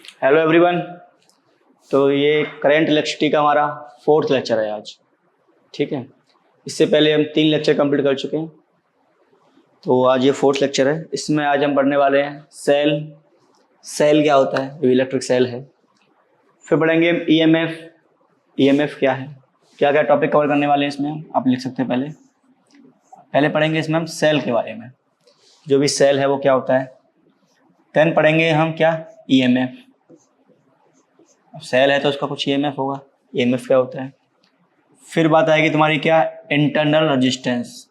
Hello everyone. तो ये current electricity का हमारा 4th लेक्चर है आज। ठीक है, इससे पहले हम 3 लेक्चर कंप्लीट कर चुके हैं, तो आज ये 4th लेक्चर है। इसमें आज हम पढ़ने वाले हैं सेल क्या होता है, जो इलेक्ट्रिक सेल है। फिर पढ़ेंगे हम ईएमएफ क्या है, क्या क्या टॉपिक कवर करने वाले हैं इसमें आप लिख सकते हैं। पहले पढ़ेंगे इसमें हम सेल के बारे में, जो भी सेल है वो क्या होता है। देन पढ़ेंगे हम क्या, ईएमएफ। सेल है तो उसका कुछ ईएमएफ होगा, ईएमएफ क्या होता है। फिर बात आएगी तुम्हारी क्या, इंटरनल रेजिस्टेंस।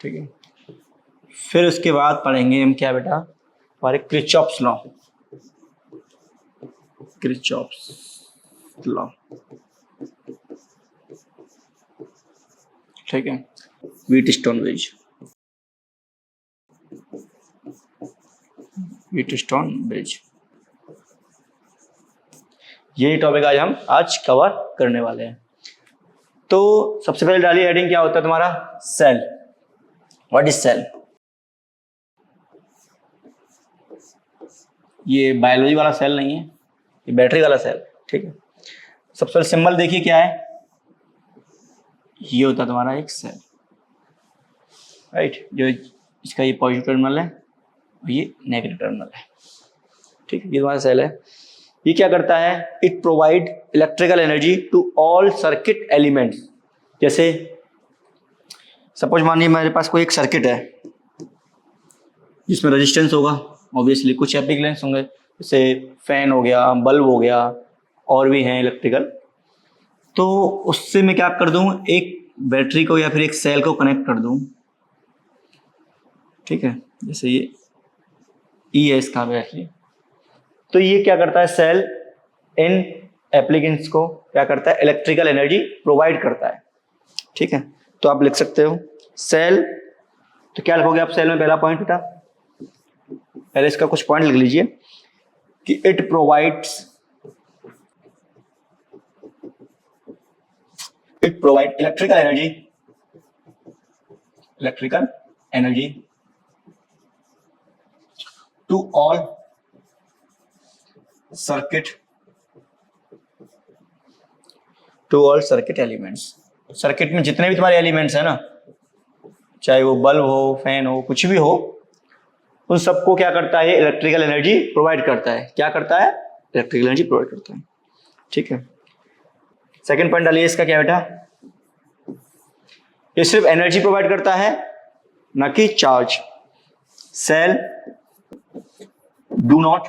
ठीक है, फिर उसके बाद पढ़ेंगे हम क्या बेटा, हमारे किरचॉफ्स लॉ। ठीक है, व्हीटस्टोन ब्रिज। यही टॉपिक आज कवर करने वाले हैं। तो सबसे पहले डालिए हेडिंग, क्या होता है तुम्हारा सेल। What is cell? ये बायोलॉजी वाला सेल नहीं है, ये बैटरी वाला सेल। ठीक है, सबसे पहले सिंबल देखिए क्या है, ये होता है तुम्हारा एक सेल, राइट। जो इसका ये पॉजिटिव टर्मिनल है, ये नेगेटिव टर्मिनल है। ठीक है, ये तुम्हारा सेल है। ये क्या करता है, it provide electrical energy to all circuit elements. जैसे सपोज मानिए मेरे पास कोई एक सर्किट है जिसमें रेजिस्टेंस होगा, ऑब्वियसली कुछ एप्लीकेशंस होंगे, जैसे फैन हो गया, बल्ब हो गया, और भी हैं इलेक्ट्रिकल। तो उससे मैं क्या कर दूं, एक बैटरी को या फिर एक सेल को कनेक्ट कर दूं। ठीक है, जैसे ये ई है इसका बैटरी। तो ये क्या करता है, सेल इन एप्लीकेंट्स को क्या करता है, इलेक्ट्रिकल एनर्जी प्रोवाइड करता है। ठीक है, तो आप लिख सकते हो सेल। तो क्या लिखोगे आप सेल में, पहला पॉइंट बेटा, पहले इसका कुछ पॉइंट लिख लीजिए कि it provide electrical energy to all circuit elements. Circuit में जितने भी तुम्हारे एलिमेंट्स है ना, चाहे वो बल्ब हो, फैन हो, कुछ भी हो, उन सबको क्या करता है, इलेक्ट्रिकल एनर्जी प्रोवाइड करता है। क्या करता है, इलेक्ट्रिकल एनर्जी प्रोवाइड करता है। ठीक है, सेकंड पॉइंट डालिए इसका क्या बेटा, ये सिर्फ एनर्जी प्रोवाइड करता है, ना कि charge. Cell do not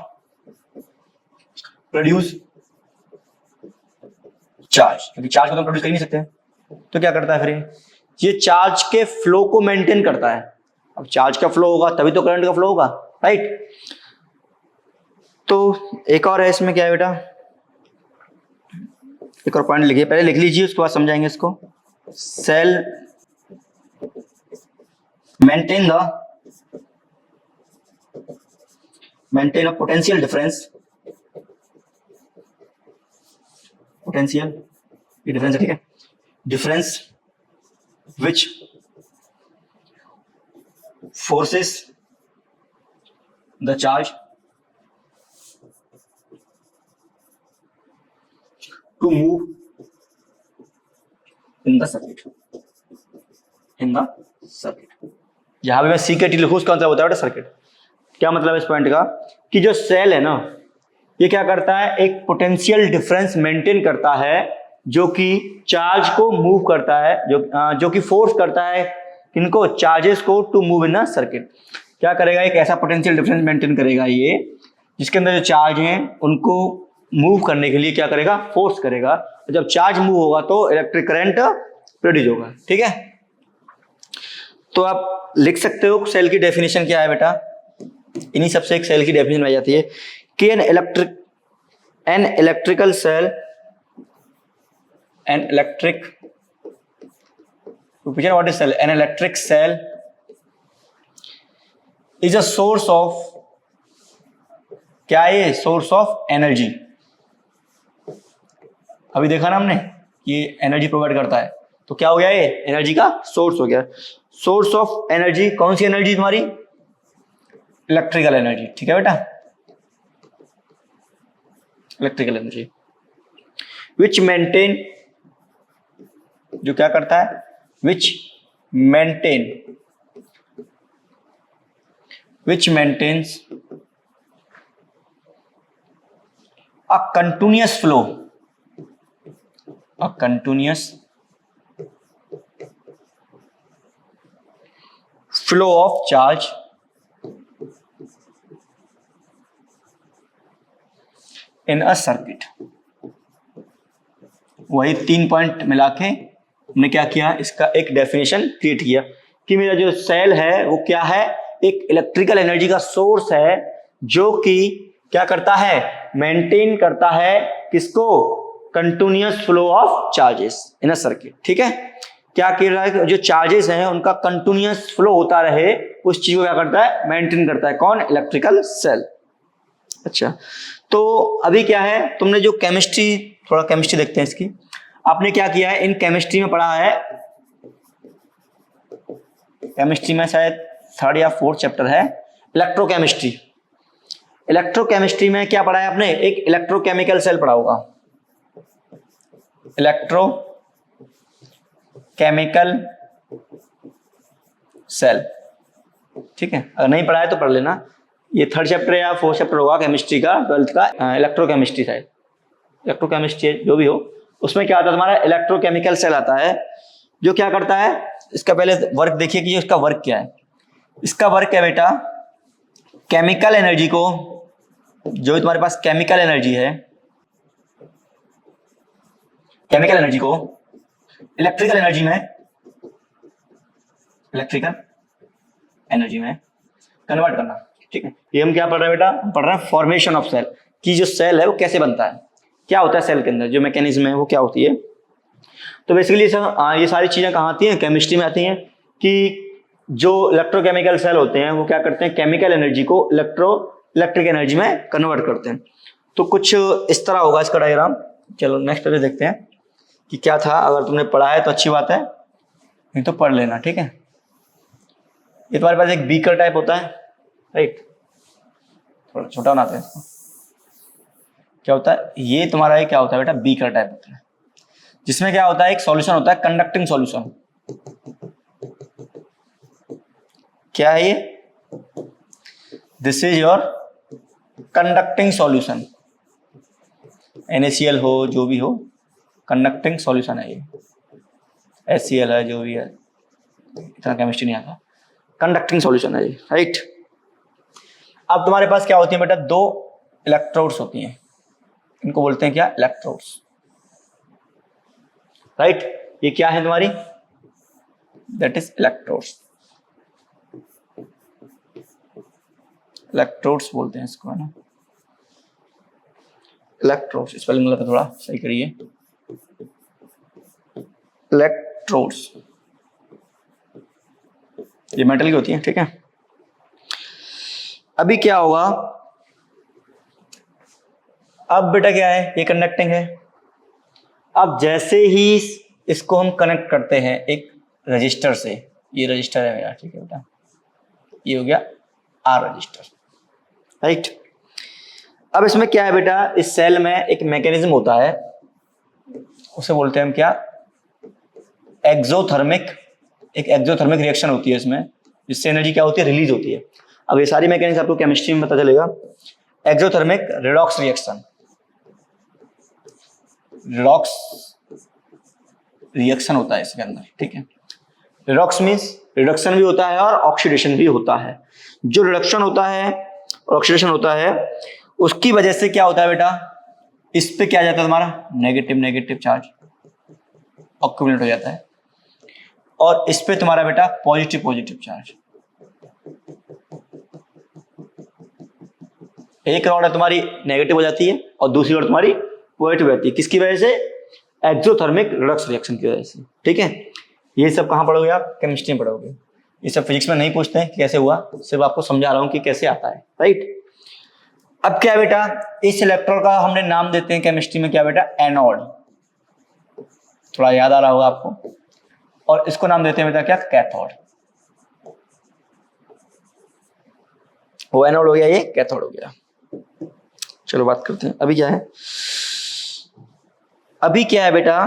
produce charge, क्योंकि चार्ज को तो प्रोड्यूस कर ही नहीं सकते। तो क्या करता है फिर, ये चार्ज के फ्लो को मेंटेन करता है। अब चार्ज का फ्लो होगा तभी तो करंट का फ्लो होगा, राइट। तो एक और है इसमें, क्या है बेटा, एक और पॉइंट लिखिए, पहले लिख लीजिए उसके बाद समझाएंगे इसको। Cell maintain a potential difference, ठीक है, difference which forces the charge to move in the circuit। जहां भी मैं सी के टी लिखूं उसका आंसर होता है सर्किट। क्या मतलब है इस पॉइंट का, कि जो सेल है ना, ये क्या करता है, एक पोटेंशियल डिफरेंस मेंटेन करता है, जो कि चार्ज को मूव करता है, जो कि फोर्स करता है इनको, चार्जेस को, to move in a circuit. क्या करेगा, एक ऐसा पोटेंशियल डिफरेंस मेंटेन करेगा ये, जिसके अंदर जो चार्ज हैं उनको मूव करने के लिए क्या करेगा, फोर्स करेगा। जब चार्ज मूव होगा तो इलेक्ट्रिक करंट प्रोड्यूस होगा। ठीक है, तो आप लिख सकते हो सेल की डेफिनेशन क्या है बेटा, इन्हीं सबसे एक सेल की डेफिनेशन आ जाती है कि an electrical cell, an electric what is cell, an electric cell is a source of, क्या है, सोर्स ऑफ एनर्जी। अभी देखा ना हमने, ये एनर्जी प्रोवाइड करता है। तो क्या हो गया, ये एनर्जी का सोर्स हो गया। सोर्स ऑफ एनर्जी, कौन सी एनर्जी तुम्हारी, इलेक्ट्रिकल एनर्जी, ठीक है बेटा, इलेक्ट्रिकल एनर्जी विच मेंटेन, जो क्या करता है, which maintains a continuous flow of charge in a circuit। वही 3 पॉइंट मिला के हमने क्या किया, इसका एक डेफिनेशन क्रिएट किया कि मेरा जो सेल है वो क्या है, एक इलेक्ट्रिकल एनर्जी का सोर्स है जो कि क्या करता है, मेंटेन करता है किसको, continuous flow of charges in a circuit. ठीक है, क्या कर रहा है, जो चार्जेस हैं उनका कंटिन्यूअस फ्लो होता रहे, उस चीज को क्या करता है, मेंटेन करता है, कौन, इलेक्ट्रिकल सेल। अच्छा, तो अभी क्या है, तुमने जो केमिस्ट्री, थोड़ा केमिस्ट्री देखते हैं इसकी, आपने क्या किया है, इन केमिस्ट्री में पढ़ा है, केमिस्ट्री में शायद 3rd या 4th चैप्टर है इलेक्ट्रोकेमिस्ट्री। इलेक्ट्रोकेमिस्ट्री में क्या पढ़ा है आपने, एक इलेक्ट्रोकेमिकल सेल पढ़ा होगा, इलेक्ट्रोकेमिकल सेल। ठीक है, अगर नहीं पढ़ा है तो पढ़ लेना, ये 3rd चैप्टर या 4th चैप्टर होगा केमिस्ट्री का, 12th का, इलेक्ट्रोकेमिस्ट्री शायद, इलेक्ट्रोकेमिस्ट्री जो भी हो, उसमें क्या आता है तुम्हारा, इलेक्ट्रोकेमिकल सेल आता है, जो क्या करता है, इसका पहले वर्क देखिए कि इसका वर्क क्या है। इसका वर्क है बेटा, केमिकल एनर्जी को, जो तुम्हारे पास केमिकल एनर्जी है, केमिकल एनर्जी को इलेक्ट्रिकल एनर्जी में कन्वर्ट करना। ठीक है, ये हम क्या पढ़ रहे हैं बेटा, हम पढ़ रहे हैं फॉर्मेशन ऑफ सेल, कि जो सेल है वो कैसे बनता है, क्या होता है सेल के अंदर, जो मैकेनिज्म है वो क्या होती है। तो बेसिकली ये सारी चीजें कहाँ आती हैं, केमिस्ट्री में आती हैं, कि जो इलेक्ट्रोकेमिकल सेल होते हैं वो क्या करते हैं, केमिकल एनर्जी को इलेक्ट्रिक एनर्जी में कन्वर्ट करते हैं। तो कुछ इस तरह होगा इसका डायग्राम। चलो नेक्स्ट पे देखते हैं कि क्या था, अगर तुमने पढ़ा है तो अच्छी बात है, नहीं तो पढ़ लेना। ठीक है, ये तुम्हारे पास एक बीकर टाइप होता है, राइट, थोड़ा छोटा बनाते हैं इसको, क्या होता है, ये तुम्हारा क्या होता है बेटा, बीकर टाइप होता है, जिसमें क्या होता है, एक सॉल्यूशन होता है, कंडक्टिंग सॉल्यूशन। क्या है ये, this is your conducting solution, NaCl हो, जो भी हो, कंडक्टिंग सॉल्यूशन है ये, HCl है, जो भी है, इतना केमिस्ट्री नहीं आता, कंडक्टिंग सॉल्यूशन है ये, राइट। अब तुम्हारे पास क्या होती है बेटा, 2 इलेक्ट्रोड्स होती हैं, इनको बोलते हैं क्या, इलेक्ट्रोड्स, राइट। ये क्या है तुम्हारी, दैट इज इलेक्ट्रोड्स, इलेक्ट्रोड्स बोलते हैं इसको, है ना, इलेक्ट्रोड्स, स्पेलिंग गलत है थोड़ा, सही करिए, इलेक्ट्रोड्स, ये मेटल की होती है। ठीक है, अभी क्या होगा, अब बेटा क्या है, ये कंडक्टिंग है, अब जैसे ही इसको हम कनेक्ट करते हैं एक रजिस्टर से, ये रजिस्टर है मेरा, ठीक है बेटा, ये हो गया R रजिस्टर, राइट। अब इसमें क्या है बेटा, इस सेल में एक मैकेनिज्म होता है, उसे बोलते हैं हम क्या, एक्सोथर्मिक, एक एक्सोथर्मिक रिएक्शन होती है इसमें, जिससे एनर्जी क्या होती है, रिलीज होती है। अब ये सारी मैकेनिज्म आपको केमिस्ट्री में पता चलेगा। Exothermic redox reaction, redox reaction होता है इसके अंदर। ठीक है, रिडॉक्स मीन्स रिडक्शन भी होता है और ऑक्सीडेशन भी होता है। जो रिडक्शन होता है और ऑक्सीडेशन होता है, उसकी वजह से क्या होता है बेटा, इस पे क्या जाता है तुम्हारा, नेगेटिव चार्ज अक्यूमुलेट हो जाता है, और इस पे तुम्हारा बेटा पॉजिटिव चार्ज। एक रॉड है तुम्हारी नेगेटिव हो जाती है और दूसरी रॉड तुम्हारी पॉजिटिव रहती है, किसकी वजह से, एक्सोथर्मिक रिडक्स रिएक्शन की वजह से। ठीक है, ये सब कहाँ पढ़ोगे आप, केमिस्ट्री में पढ़ोगे, ये सब फिजिक्स में नहीं पूछते हैं कि कैसे हुआ, सिर्फ आपको समझा रहा हूं कि कैसे आता है, राइट। अब क्या बेटा, इस इलेक्ट्रोड का हमने नाम देते हैं केमिस्ट्री में क्या बेटा, एनोड। थोड़ा याद आ रहा होगा आपको, और इसको नाम देते हैं बेटा क्या, कैथोड। वो एनोड हो गया, ये कैथोड हो गया। चलो बात करते हैं अभी क्या है। अभी क्या है बेटा,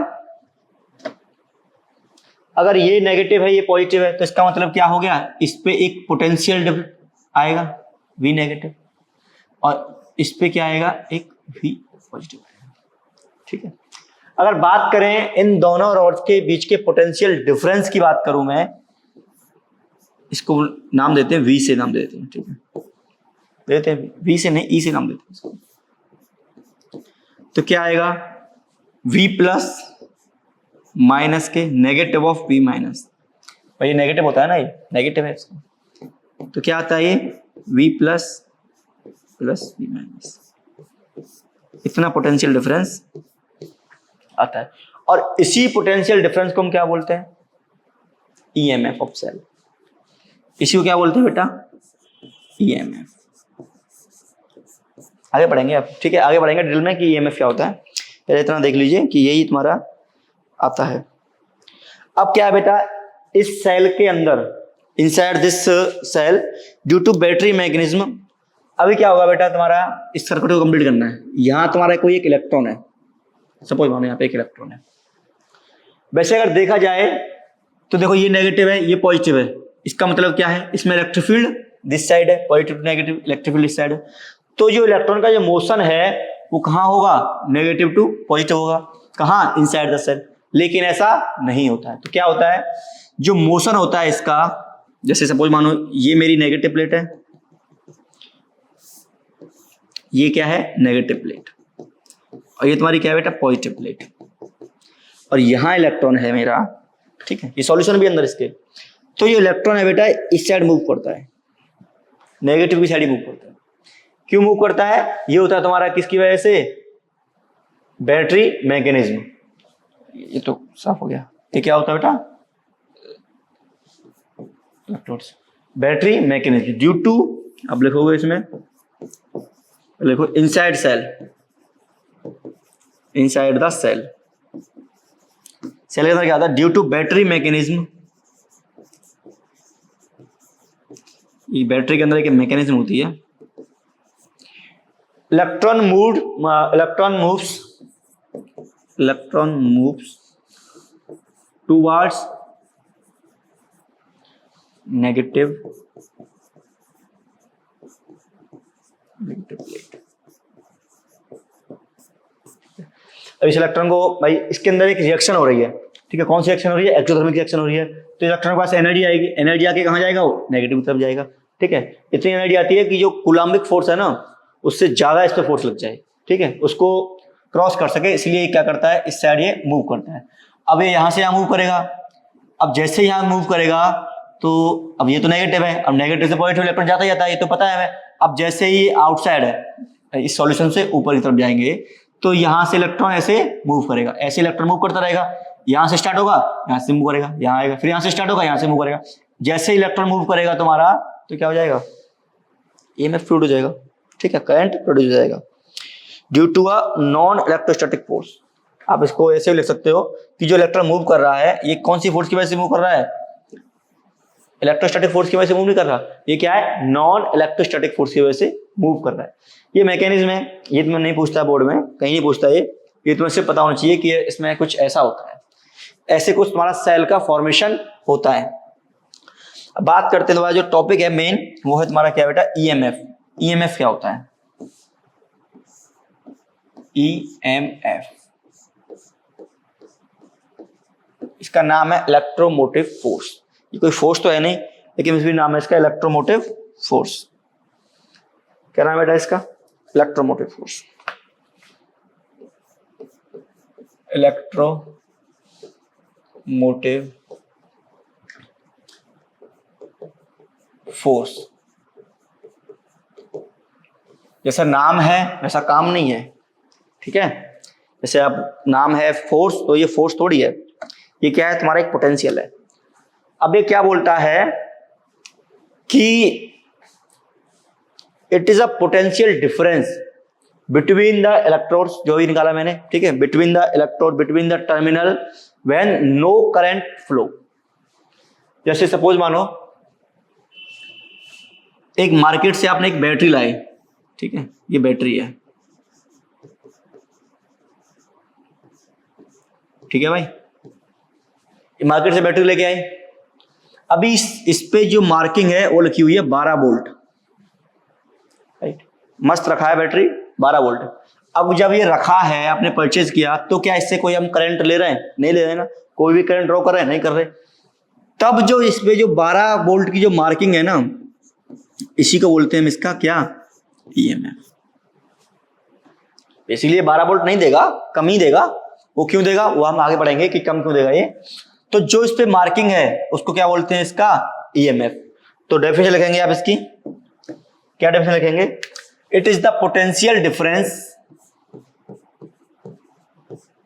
अगर ये नेगेटिव है ये पॉजिटिव है तो इसका मतलब क्या हो गया, इस पे एक पोटेंशियल आएगा V नेगेटिव और इस पे क्या आएगा, एक V पॉजिटिव आएगा। ठीक है, अगर बात करें इन दोनों रॉड्स के बीच के पोटेंशियल डिफरेंस की बात करूं मैं, इसको नाम देते हैं V से नाम देते हैं। ठीक है, देते हैं V से नहीं, E से नाम देते हैं इसको। तो क्या आएगा, V प्लस माइनस के नेगेटिव ऑफ V माइनस, भाई ये नेगेटिव होता है ना, ये नेगेटिव है इसको, तो क्या आता है ये V plus plus V minus, इतना पोटेंशियल डिफरेंस आता है। और इसी पोटेंशियल डिफरेंस को हम क्या बोलते हैं, EMF ऑफ सेल। इसी को क्या बोलते हैं बेटा, EMF। आगे बढ़ेंगे अब, ठीक है, आगे बढ़ेंगे ड्रिल में कि EMF क्या होता है। पहले इतना देख लीजिए कि यही तुम्हारा आता है। अब क्या है बेटा, इस सेल के अंदर, inside this cell, due to battery mechanism, अभी क्या होगा बेटा, तुम्हारा इस सर्किट को कंप्लीट करना है। यहां तुम्हारा कोई एक इलेक्ट्रॉन है, सपोज मानो यहाँ पे एक इलेक्ट्रॉन है। वैसे अगर देखा जाए तो देखो ये नेगेटिव है ये पॉजिटिव है, इसका मतलब क्या है, इसमें इलेक्ट्रिक फील्ड दिस साइड है, positive to negative, electric field इस साइड है। तो जो इलेक्ट्रॉन का जो मोशन है वो कहाँ होगा, नेगेटिव टू पॉजिटिव होगा, कहाँ, इनसाइड द सेल। लेकिन ऐसा नहीं होता है। तो क्या होता है, जो मोशन होता है इसका, जैसे सपोज मानो ये मेरी नेगेटिव प्लेट है, ये क्या है, नेगेटिव प्लेट, और ये तुम्हारी क्या है बेटा, पॉजिटिव प्लेट, और यहां इलेक्ट्रॉन है मेरा। ठीक है, ये सॉल्यूशन भी अंदर इसके। तो ये इलेक्ट्रॉन है बेटा इस साइड मूव करता है, नेगेटिव की साइड ही मूव करता है। क्यों मूव करता है, ये होता है तुम्हारा किसकी वजह से, बैटरी मैकेनिज्म। ये तो साफ हो गया। ये क्या होता है बेटा, electrodes, battery mechanism due to, अब लिखोगे इसमें, लिखो inside cell, inside the cell, cell के अंदर क्या होता है, ड्यू टू बैटरी मैकेनिज्म। ये बैटरी के अंदर एक मैकेनिज्म होती है। Electron moves towards negative plate. अब इस इलेक्ट्रॉन को, भाई इसके अंदर एक रिएक्शन हो रही है, ठीक है, कौन सी रिएक्शन हो रही है, एक्सोथर्मिक रिएक्शन हो रही है। तो इलेक्ट्रॉन के पास एनर्जी आएगी, एनर्जी आके कहाँ जाएगा, वो नेगेटिव तरफ जाएगा। ठीक है, इतनी एनर्जी आती है कि जो कूलम्बिक फोर्स है ना, उससे ज्यादा इस पर फोर्स लग जाए। ठीक है, उसको क्रॉस कर सके, इसलिए क्या करता है, इस साइड ये मूव करता है। अब ये यहां से यहां मूव करेगा, अब जैसे यहां मूव करेगा तो अब ये तो नेगेटिव है, अब नेगेटिव से पॉजिटिव इलेक्ट्रॉन जाता ही जाता है, ये तो पता है हमें। अब जैसे ही आउटसाइड है, इस सॉल्यूशन से ऊपर की तरफ जाएंगे तो यहां से इलेक्ट्रॉन ऐसे मूव करेगा, ऐसे इलेक्ट्रॉन मूव करता रहेगा। यहां से स्टार्ट होगा, यहां से मूव करेगा, यहां आएगा, फिर यहां से स्टार्ट होगा, यहां से मूव करेगा। जैसे इलेक्ट्रॉन मूव करेगा तुम्हारा, तो क्या हो जाएगा, EMF प्रोड्यूस हो जाएगा। ठीक है, करंट प्रोड्यूस हो जाएगा due to a non electrostatic force. आप इसको ऐसे भी लिख सकते हो कि जो इलेक्ट्रॉन मूव कर रहा है, ये कौन सी फोर्स की वजह से मूव कर रहा है, इलेक्ट्रोस्टैटिक फोर्स की वजह से मूव नहीं कर रहा, ये क्या है, नॉन इलेक्ट्रोस्टैटिक फोर्स की वजह से मूव कर रहा है। ये मैकेनिज्म है, ये तुम्हें नहीं पूछता बोर्ड में, कहीं नहीं पूछता ये तुम्हें सिर्फ पता होना चाहिए कि इसमें कुछ ऐसा होता है, ऐसे कुछ तुम्हारा सेल का फॉर्मेशन होता है। अब बात करते हैं जो टॉपिक है मेन, वो है तुम्हारा क्या बेटा, EMF। EMF क्या होता है, EMF, इसका नाम है इलेक्ट्रोमोटिव फोर्स। ये कोई फोर्स तो है नहीं, लेकिन इसका नाम है इसका इलेक्ट्रोमोटिव फोर्स। क्या नाम है बेटा इसका, इलेक्ट्रोमोटिव फोर्स, इलेक्ट्रोमोटिव फोर्स। जैसा नाम है वैसा काम नहीं है। ठीक है, जैसे अब नाम है फोर्स, तो ये फोर्स थोड़ी है, ये क्या है, तुम्हारा एक पोटेंशियल है। अब ये क्या बोलता है कि it is a potential difference between the electrodes, जो भी निकाला मैंने, ठीक है, between the electrode, between the terminal when no current flow. जैसे सपोज मानो एक मार्केट से आपने एक बैटरी लाई, ठीक है, ये बैटरी है, ठीक है भाई, ये मार्केट से बैटरी लेके आए। अभी इस पे जो मार्किंग है वो लिखी हुई है 12 वोल्ट, राइट, मस्त रखा है बैटरी 12 वोल्ट। अब जब ये रखा है, आपने परचेज किया, तो क्या इससे कोई हम करंट ले रहे हैं? नहीं ले रहे ना, कोई भी करंट ड्रॉ कर रहे हैं? नहीं कर रहे। तब जो इस पे जो 12 वोल्ट की जो मार्किंग है ना, इसी को बोलते हैं हम इसका क्या, ईएमएफ। इसीलिए 12 वोल्ट नहीं देगा, कम ही देगा। वो क्यों देगा, वो हम आगे बढ़ेंगे कि कम क्यों देगा ये। तो जो इस पे मार्किंग है उसको क्या बोलते हैं, इसका ईएमएफ। तो डेफिनेशन लिखेंगे आप इसकी, क्या डेफिनेशन लिखेंगे, it is the potential difference,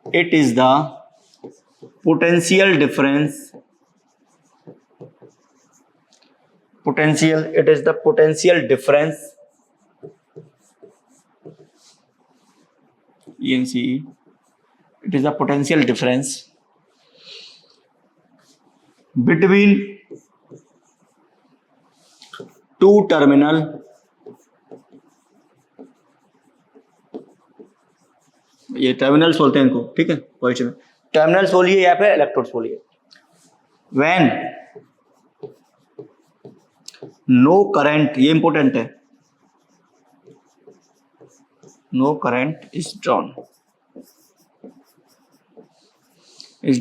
it is the potential difference, potential, it is the potential difference, ENCE, it is the potential difference between two terminal, ये टर्मिनल्स बोलते हैं इनको, ठीक है, क्वेश्चन में टर्मिनल्स बोलिए या फिर इलेक्ट्रोड्स बोलिए। when नो करंट, ये इंपॉर्टेंट है, no current is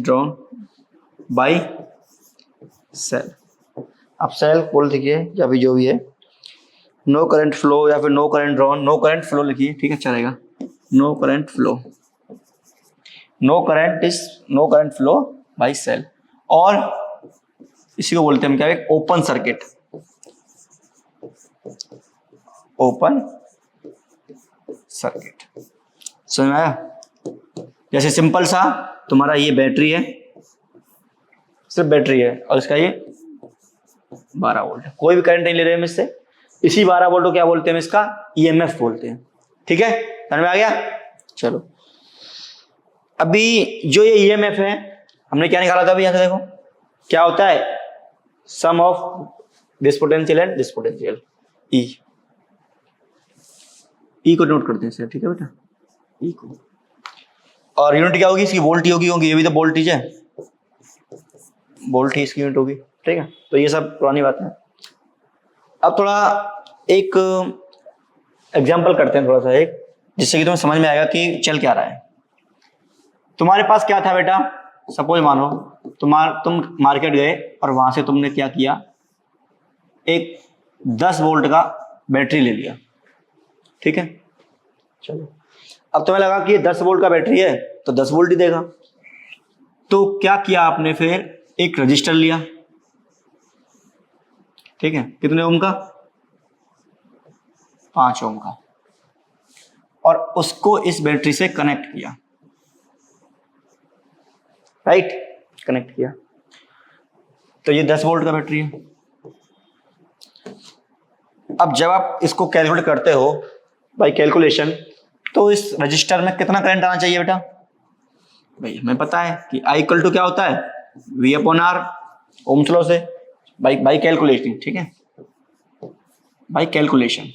drawn by cell. अब सेल बोल दीजिए या भी जो भी है, नो करंट फ्लो या फिर no current drawn, no current flow लिखिए, ठीक है, चलेगा, no current flow, no current flow by cell. और इसी को बोलते हैं हम क्या, एक ओपन सर्किट, ओपन सर्किट। समझ में आया? जैसे सिंपल सा तुम्हारा ये बैटरी है, सिर्फ बैटरी है, और इसका ये 12 वोल्ट, कोई भी करंट नहीं ले रहे हम इससे। इसी 12 वोल्ट को क्या बोलते हैं, इसका ईएमएफ बोलते हैं, ठीक है, समझ में आ गया। चलो, अभी जो ये ईएमएफ है हमने क्या निकाला था अभी, यहां से देखो क्या होता है, sum of this potential and this potential, E को नोट करते हैं सर, ठीक है बेटा, ई को। और यूनिट क्या होगी इसकी, वोल्ट ही होगी, ये भी तो वोल्टेज है, वोल्ट ही इसकी यूनिट होगी, ठीक है। तो ये सब पुरानी बात है। अब थोड़ा एक एग्जांपल करते हैं थोड़ा सा, एक जिससे कि तुम्हें समझ में आएगा कि चल क्या रहा है। तुम्हारे पास क्या था बेटा, सपोज मानो तुम मार्केट गए और वहां से तुमने क्या किया, एक 10 वोल्ट का बैटरी ले लिया, ठीक है। चलो, अब तुम्हें लगा कि ये 10 वोल्ट का बैटरी है तो 10 वोल्ट ही देगा। तो क्या किया आपने, फिर एक रजिस्टर लिया, ठीक है, कितने ओम का, 5 ओम का, और उसको इस बैटरी से कनेक्ट किया, राइट, कनेक्ट किया। तो ये 10 वोल्ट का बैटरी है। अब जब आप इसको कैलकुलेट करते हो बाय कैलकुलेशन, तो इस रजिस्टर में कितना करंट आना चाहिए बेटा, भाई हमें पता है कि I इक्वल टू क्या होता है, V upon R, ohms law से, बाय कैलकुलेशन, ठीक है, बाय कैलकुलेशन।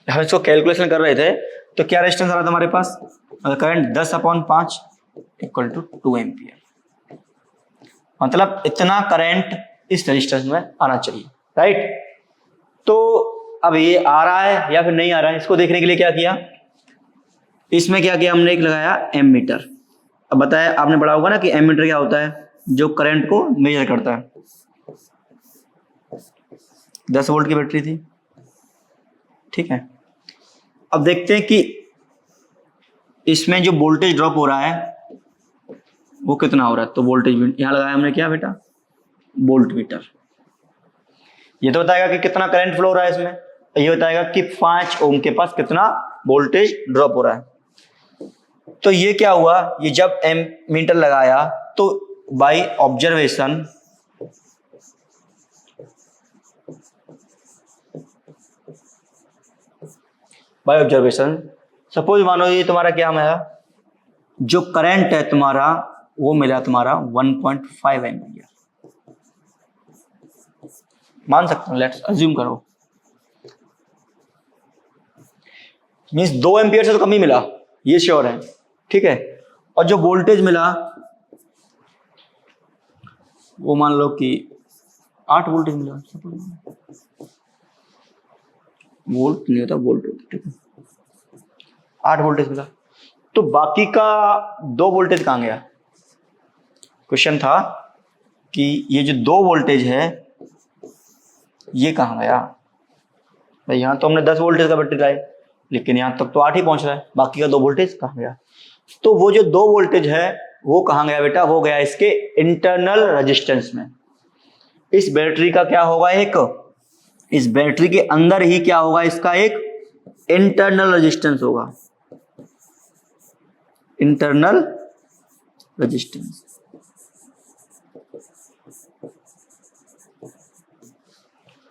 हम इसको कैलकुलेशन कर रहे थे तो क्या रेजिस्टेंस आ रहा था हमारे पास, current 10 upon 5 equal to 2 ampere, मतलब इतना करंट इस रेजिस्टेंस में आना चाहिए, राइट। तो अब ये आ रहा है या फिर नहीं आ रहा है, इसको देखने के लिए क्या किया, इसमें क्या किया हमने, एक लगाया एमीटर। अब बताया आपने पढ़ा होगा ना कि एमीटर क्या होता है, जो करंट को मेजर करता है। 10 वोल्ट की बैटरी थी, ठीक है। अब देखते हैं कि इसमें जो वोल्टेज ड्रॉप हो रहा है वो कितना हो रहा है। तो वोल्टेज यहां लगाया हमने क्या बेटा, वोल्ट मीटर। ये तो बताएगा कि कितना करंट फ्लो हो रहा है इसमें, ये बताएगा कि 5 ओम के पास कितना वोल्टेज ड्रॉप हो रहा है। तो ये क्या हुआ, ये जब एमीटर लगाया तो बाय ऑब्जर्वेशन सपोज मानो ये तुम्हारा क्या है, जो करंट है तुम्हारा वो मिला तुम्हारा 1.5 एम्पियर। मान सकते हो, लेट्स अज्यूम करो, मीन्स 2 एम्पियर से तो कम ही मिला, ये श्योर है, ठीक है। और जो वोल्टेज मिला वो मान लो कि 8 वोल्टेज मिला, वोल्ट नहीं होता, वोल्ट होता, ठीक है, 8 वोल्टेज मिला। तो बाकी का 2 वोल्टेज कहाँ गया? क्वेश्चन था कि ये जो 2 वोल्टेज है ये कहाँ गया भाई? यहाँ तो हमने 10 वोल्टेज का बैटरी लाए, लेकिन यहाँ तक तो 8 ही पहुंच रहा है, बाकी का 2 वोल्टेज कहाँ गया? तो वो जो 2 वोल्टेज है वो कहाँ गया बेटा? वो गया इसके इंटरनल रेजिस्टेंस में। इस बैटरी का क्या होगा? इस बैटरी के अंदर ही क्या होगा? इसका एक इंटरनल रेजिस्टेंस होगा, इंटरनल रेजिस्टेंस।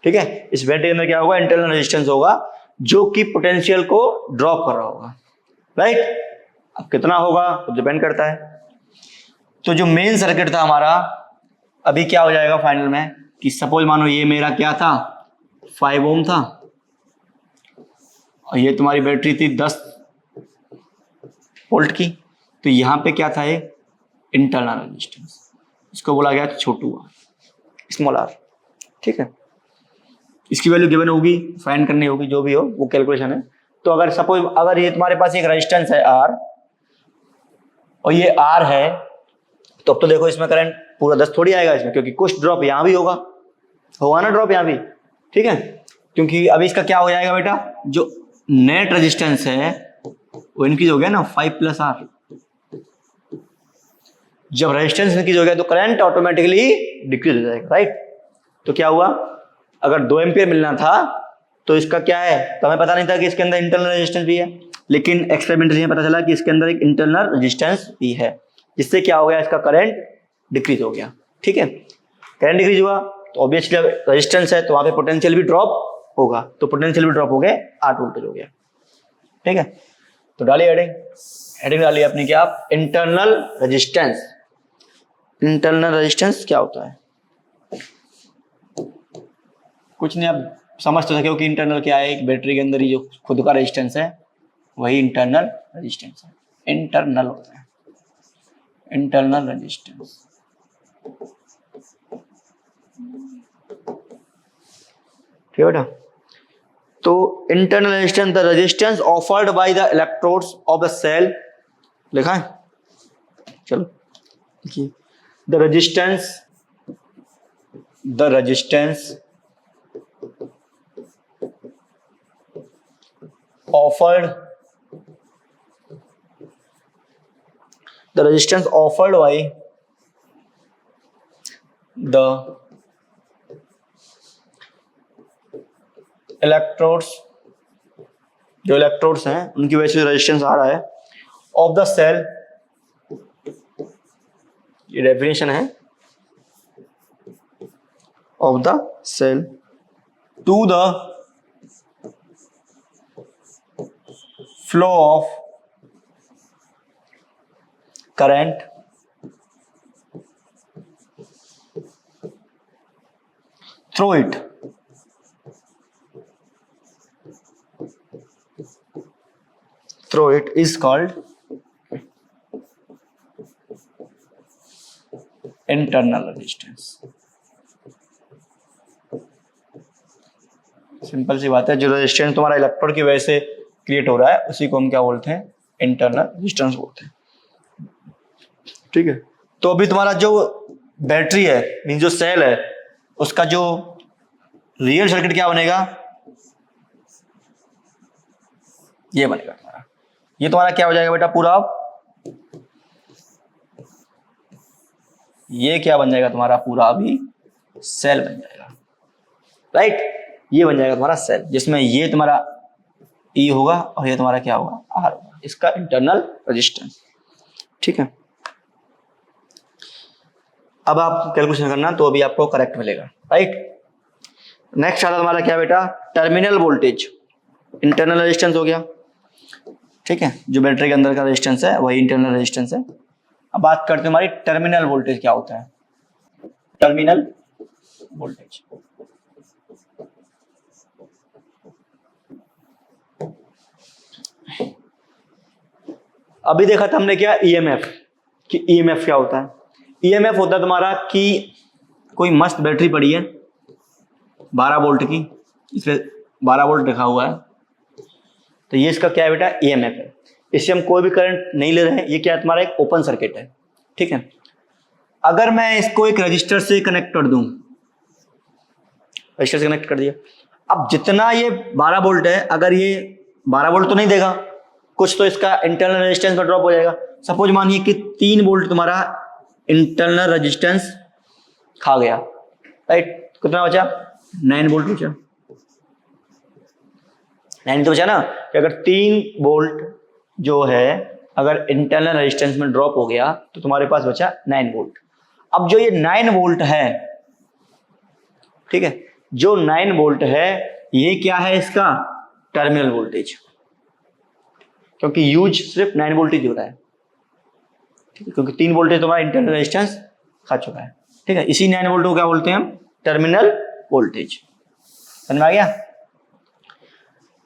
ठीक है, इस बैटरी के अंदर क्या होगा? इंटरनल रेजिस्टेंस होगा, जो कि पोटेंशियल को ड्रॉप कर रहा होगा, राइट। अब कितना होगा तो डिपेंड करता है। तो जो मेन सर्किट था हमारा, अभी क्या हो जाएगा फाइनल में कि सपोज मानो ये मेरा क्या था, 5 ओम था, और ये तुम्हारी बैटरी थी 10 वोल्ट की। तो यहाँ पे क्या था? एक इंटरनल रेजिस्टेंस, इसको बोला गया छोटू आर, स्मॉल आर, ठीक है। इसकी वैल्यू गिवन होगी, फाइंड करनी होगी, जो भी हो वो कैलकुलेशन है। तो अगर सपोज अगर ये तुम्हारे पास एक रेजिस्टेंस है आर और ये आर है, तो अब तो देखो इसमें करंट पूरा 10 थोड़ी आएगा इसमें, क्योंकि कुछ ड्रॉप यहाँ भी होगा ना ड्रॉप यहाँ भी, ठीक है। क्योंकि अभी इसका क्या हो जाएगा बेटा? जो नेट रेजिस्टेंस है वो इंक्रीज हो गया ना, 5 + आर। जब रेजिस्टेंस इंक्रीज हो गया तो करंट ऑटोमेटिकली डिक्रीज हो जाएगा, राइट। तो क्या हुआ? अगर 2 एम्पियर मिलना था तो इसका क्या है? तो हमें पता नहीं था कि इसके अंदर इंटरनल रेजिस्टेंस भी है, लेकिन एक्सपेरिमेंटली हमें पता चला कि इसके अंदर एक इंटरनल रेजिस्टेंस भी है, जिससे क्या हो गया? इसका करंट डिक्रीज हो गया, ठीक है। करंट डिक्रीज हुआ तो ऑब्वियसली रेजिस्टेंस है तो वहां पे पोटेंशियल भी ड्रॉप होगा, तो पोटेंशियल भी ड्रॉप हो गए, 8 वोल्टेज हो गया, ठीक है। तो डालिए हेडिंग डालिए अपनी, क्या आप? Internal resistance. इंटरनल रेजिस्टेंस क्या होता है? कुछ नहीं, आप समझ तो सके हो कि इंटरनल क्या है। एक बैटरी के अंदर ही जो खुद का रेजिस्टेंस है वही इंटरनल रेजिस्टेंस है। इंटरनल होता है इंटरनल रेजिस्टेंस, ठीक है बेटा। तो internal resistance, the resistance offered by the electrodes of the cell, लिखा है, चलो देखिए। The resistance offered by the electrodes, जो इलेक्ट्रोड्स हैं उनकी वजह से रेजिस्टेंस आ रहा है, ऑफ द सेल, ये डेफिनेशन है, of the cell to the flow of current through it, is called internal resistance। Simple सी बात है, जो रेजिस्टेंस तुम्हारा इलेक्ट्रोड की वजह से क्रिएट हो रहा है उसी को हम क्या बोलते हैं? इंटरनल रेजिस्टेंस बोलते हैं, ठीक है। तो अभी तुम्हारा जो बैटरी है, मीन जो सेल है, उसका जो रियल सर्किट क्या बनेगा? ये बनेगा तुम्हारा। ये तुम्हारा क्या हो जाएगा बेटा? पूरा ये क्या बन जाएगा तुम्हारा? पूरा अभी सेल बन जाएगा, राइट। ये बन जाएगा तुम्हारा सेल, जिसमें ये तुम्हारा E होगा और ये तुम्हारा क्या होगा? R होगा, इसका इंटरनल रेजिस्टेंस, ठीक है। अब आप कैलकुलेशन करना तो अभी आपको करेक्ट मिलेगा, राइट। नेक्स्ट आता तुम्हारा क्या बेटा? Terminal voltage. इंटरनल रेजिस्टेंस हो गया, ठीक है। जो बैटरी के अंदर का रेजिस्टेंस है वही इंटरनल रेजिस्टेंस है, अब बात करते हैं हमारी टर्मिनल वोल्टेज क्या होता है। टर्मिनल वोल्टेज अभी देखा था हमने क्या ईएमएफ, कि ईएमएफ क्या होता है। ईएमएफ होता है तुम्हारा कि कोई मस्त बैटरी पड़ी है 12 वोल्ट की, इसमें 12 वोल्ट लिखा हुआ है, तो ये इसका क्या है बेटा, ईएमएफ है। इससे हम कोई भी करंट नहीं ले रहे हैं, ये क्या है तुम्हारा एक ओपन सर्किट है, ठीक है। अगर मैं इसको एक रजिस्टर से कनेक्ट कर दूं, रजिस्टर से कनेक्ट कर दिया, अब जितना ये 12 वोल्ट है, अगर ये 12 वोल्ट तो नहीं देगा, कुछ तो इसका इंटरनल रेजिस्टेंस में ड्रॉप हो जाएगा। सपोज मानिए कि 3 वोल्ट तुम्हारा इंटरनल रेजिस्टेंस खा गया, राइट, कितना बचा, 9 वोल्ट बचा। 9 तो बचा ना, कि अगर 3 वोल्ट जो है अगर इंटरनल रेजिस्टेंस में ड्रॉप हो गया तो तुम्हारे पास बचा 9 वोल्ट। अब जो ये 9 वोल्ट है, ठीक है, जो 9 वोल्ट है ये क्या है, इसका टर्मिनल वोल्टेज, क्योंकि यूज सिर्फ 9 वोल्टेज हो रहा है, ठीक है, क्योंकि 3 वोल्टेज तुम्हारा इंटरनल रेजिस्टेंस खा चुका है, ठीक है। इसी 9 वोल्ट को क्या बोलते हैं हम, टर्मिनल वोल्टेज। समझ में आ गया?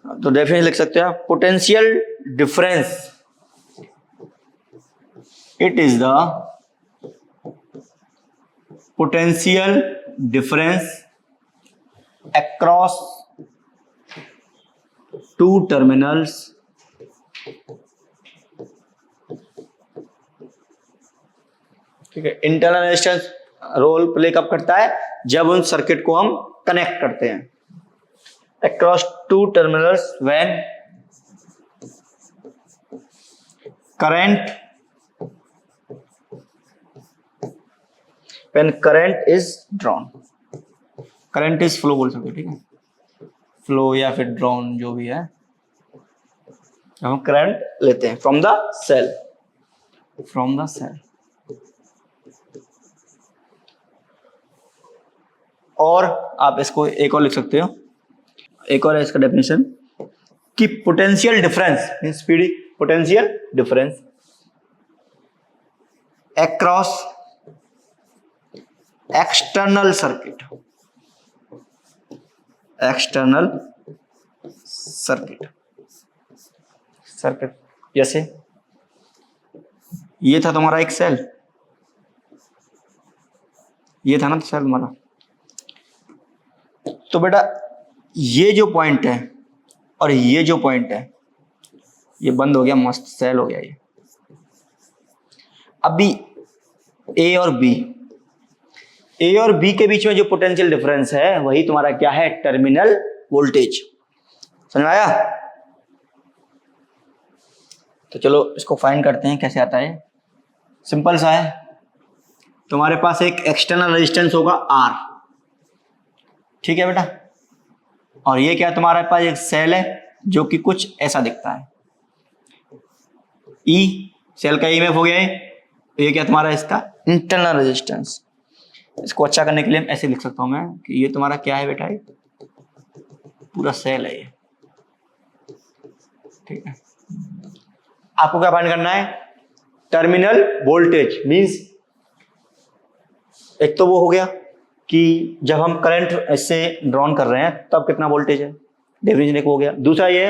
तो डेफिनेशन लिख सकते हैं, potential difference, it is the potential difference across two terminals ठीक है। इंटरनल रेजिस्टेंस रोल प्ले कब करता है, जब उन सर्किट को हम कनेक्ट करते हैं across two terminals when current is drawn, current is flow बोल सकते हो, ठीक है, फ्लो या फिर ड्रॉन जो भी है, हम करंट लेते हैं फ्रॉम द सेल, और आप इसको एक और लिख सकते हो, एक और है इसका डेफिनेशन कि potential difference means PD, potential difference across external circuit, जैसे ये था तुम्हारा एक सेल, ये था ना सेल तुम्हारा, तो बेटा ये जो पॉइंट है और ये जो पॉइंट है ये बंद हो गया, मस्त सेल हो गया ये। अभी ए और बी के बीच में जो पोटेंशियल डिफरेंस है वही तुम्हारा क्या है, टर्मिनल वोल्टेज। समझ में आया? तो चलो इसको फाइंड करते हैं कैसे आता है। सिंपल सा है, तुम्हारे पास एक एक्सटर्नल रेजिस्टेंस होगा R, ठीक है बेटा, और ये क्या तुम्हारे पास एक सेल है जो कि कुछ ऐसा दिखता है, E, सेल का ईएमएफ हो गया है, ये क्या तुम्हारा इसका इंटरनल रेजिस्टेंस। इसको अच्छा करने के लिए हम ऐसे लिख सकता हूं मैं कि ये तुम्हारा क्या है बेटा, ये पूरा सेल है ये, ठीक है। आपको क्या फाइंड करना है, टर्मिनल वोल्टेज मींस एक तो वो हो गया कि जब हम करंट इससे ड्रॉन कर रहे हैं तब कितना वोल्टेज है, डेफिनेशन एक हो गया। दूसरा ये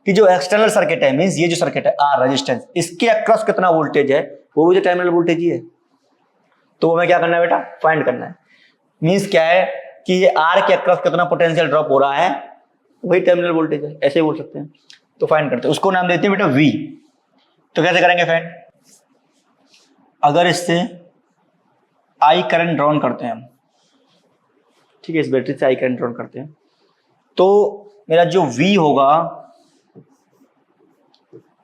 कि जो एक्सटर्नल सर्किट है मींस ये जो सर्किट है R रेजिस्टेंस, इसके अक्रॉस कितना वोल्टेज है, वो भी तो टर्मिनल वोल्टेज ही है। तो हमें क्या करना है बेटा, फाइंड करना है। मींस क्या है कि ये R के अक्रॉस कितना पोटेंशियल ड्रॉप हो रहा है, वही टर्मिनल वोल्टेज है, ऐसे बोल सकते हैं। तो फाइंड करते हैं, उसको नाम देते हैं बेटा V। तो कैसे करेंगे फाइंड, अगर इससे I करंट ड्रॉन करते हैं हम, ठीक है, इस बैटरी से I करंट ड्रॉन करते हैं, तो मेरा जो V होगा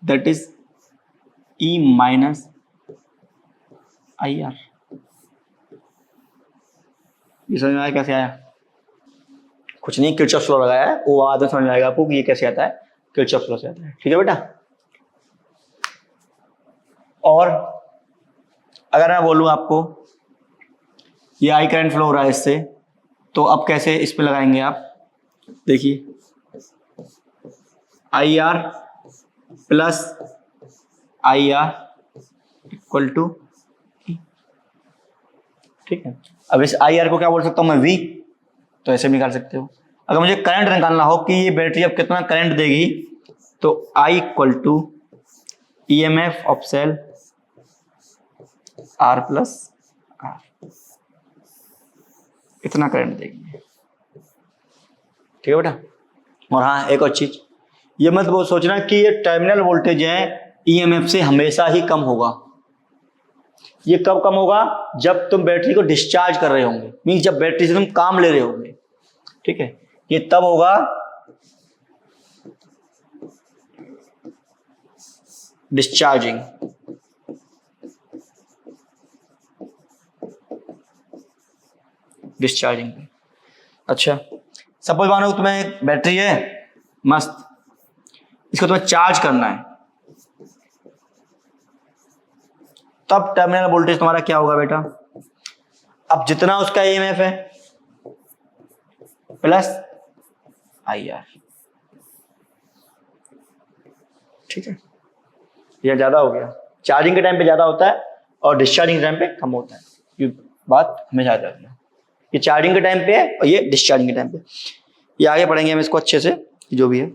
that is E minus IR। ये समझ में आया कैसे आया? कुछ नहीं, किरचॉफ लॉ लगाया है, वो बाद में समझ में आएगा आपको कि ये कैसे आता है, किरचॉफ लॉ से आता है, ठीक है बेटा। और अगर मैं बोलूं आपको ये I करंट फ्लो हो रहा है इससे, तो अब कैसे इस पे लगाएंगे आप, देखिए IR plus IR equal to ठीक है। अब इस आई आर को क्या बोल सकता हूँ मैं, वी, तो ऐसे भी निकाल सकते हो। अगर मुझे करंट निकालना हो कि ये बैटरी अब कितना करंट देगी, तो I equal to E M F of cell R plus R, इतना करंट देगी। ठीक है बेटा। और हाँ एक और चीज, ये मत वो सोचना कि ये टर्मिनल वोल्टेज है ईएमएफ से हमेशा ही कम होगा। ये कब कम होगा, जब तुम बैटरी को डिस्चार्ज कर रहे होंगे, मींस जब बैटरी से तुम काम ले रहे होंगे। ठीक है, ये तब होगा डिस्चार्जिंग। डिस्चार्जिंग। अच्छा, सपोज मानो तुम्हें एक बैटरी है मस्त, इसको तुम्हें चार्ज करना है, तब टर्मिनल वोल्टेज तुम्हारा क्या होगा बेटा, अब जितना उसका ईएमएफ है प्लस आई आर। ठीक है, यह ज्यादा हो गया, चार्जिंग के टाइम पे ज्यादा होता है और डिस्चार्जिंग के टाइम पे कम होता है। ये बात हमेशा याद रखना, ये चार्जिंग के टाइम पे है और ये डिस्चार्जिंग के टाइम पे। ये आगे पढ़ेंगे हम इसको अच्छे से, जो भी है।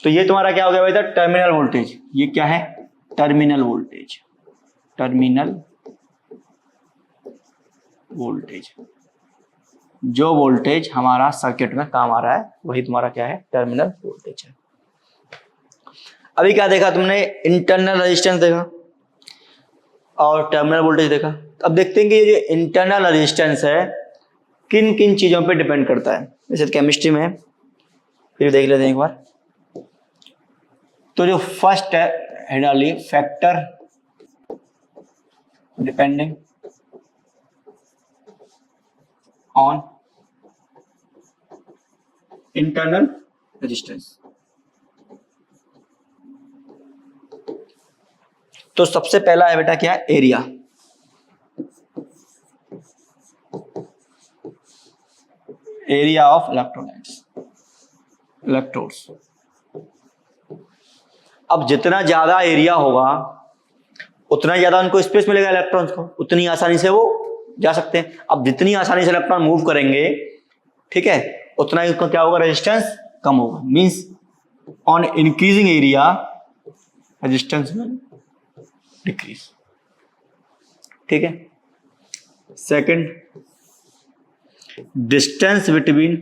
तो ये तुम्हारा क्या हो गया बेटा, टर्मिनल वोल्टेज। ये क्या है, टर्मिनल वोल्टेज। टर्मिनल वोल्टेज, जो वोल्टेज हमारा सर्किट में काम आ रहा है वही तुम्हारा क्या है, टर्मिनल वोल्टेज है। अभी क्या देखा तुमने, इंटरनल रेजिस्टेंस देखा और टर्मिनल वोल्टेज देखा। अब देखते हैं कि ये जो इंटरनल रेजिस्टेंस है किन किन चीजों पे डिपेंड करता है। जैसे केमिस्ट्री में फिर देख लेते हैं एक बार। तो जो फर्स्ट है हेडाली factor depending on internal resistance. तो सबसे पहला है बेटा क्या, area. Area of electrolytes, electrodes. अब जितना ज्यादा एरिया होगा उतना ज्यादा उनको स्पेस मिलेगा इलेक्ट्रॉन्स को, उतनी आसानी से वो जा सकते हैं। अब जितनी आसानी से इलेक्ट्रॉन मूव करेंगे, ठीक है, उतना ही उसका क्या होगा, रेजिस्टेंस कम होगा। Means on increasing area resistance में डिक्रीज। ठीक है। Second, distance between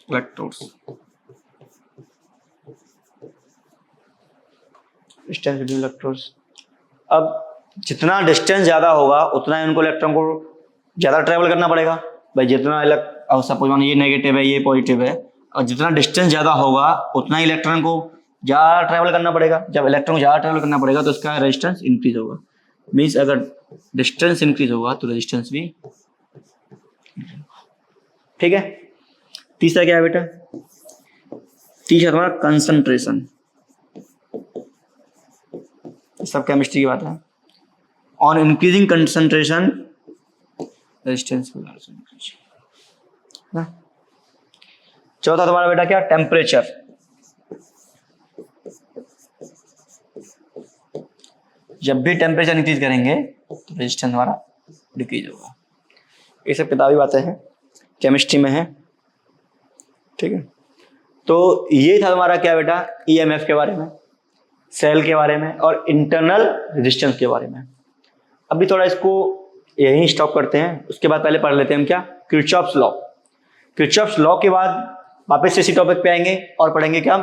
electrodes. Distance between electrodes. अब जितना डिस्टेंस ज्यादा होगा उतना ही उनको इलेक्ट्रॉन को ज्यादा ट्रेवल करना पड़ेगा। भाई जितना अब सपोज मान ये नेगेटिव है ये पॉजिटिव है, और जितना डिस्टेंस ज्यादा होगा उतना ही इलेक्ट्रॉन को ज्यादा ट्रेवल करना पड़ेगा। जब इलेक्ट्रॉन को ज्यादा ट्रेवल करना पड़ेगा तो उसका रेजिस्टेंस इंक्रीज होगा। मीन्स अगर डिस्टेंस इंक्रीज होगा तो रेजिस्टेंस भी। ठीक है। तीसरा क्या है बेटा, तीसरा तुम्हारा कंसंट्रेशन। सब केमिस्ट्री की बात है। On increasing concentration resistance will also increase. चौथा तुम्हारा बेटा क्या, टेम्परेचर। जब भी टेम्परेचर इंक्रीज करेंगे तो रेजिस्टेंस हमारा डिक्रीज होगा। ये सब किताबी बातें हैं, केमिस्ट्री में है। ठीक है। तो ये था तुम्हारा क्या बेटा, ईएमएफ के बारे में, सेल के बारे में और इंटरनल रेजिस्टेंस के बारे में। अभी थोड़ा इसको यहीं स्टॉप करते हैं। उसके बाद पहले पढ़ लेते हैं हम क्या, किरचॉफ्स लॉ। किरचॉफ्स लॉ के बाद वापस इसी टॉपिक पे आएंगे और पढ़ेंगे क्या,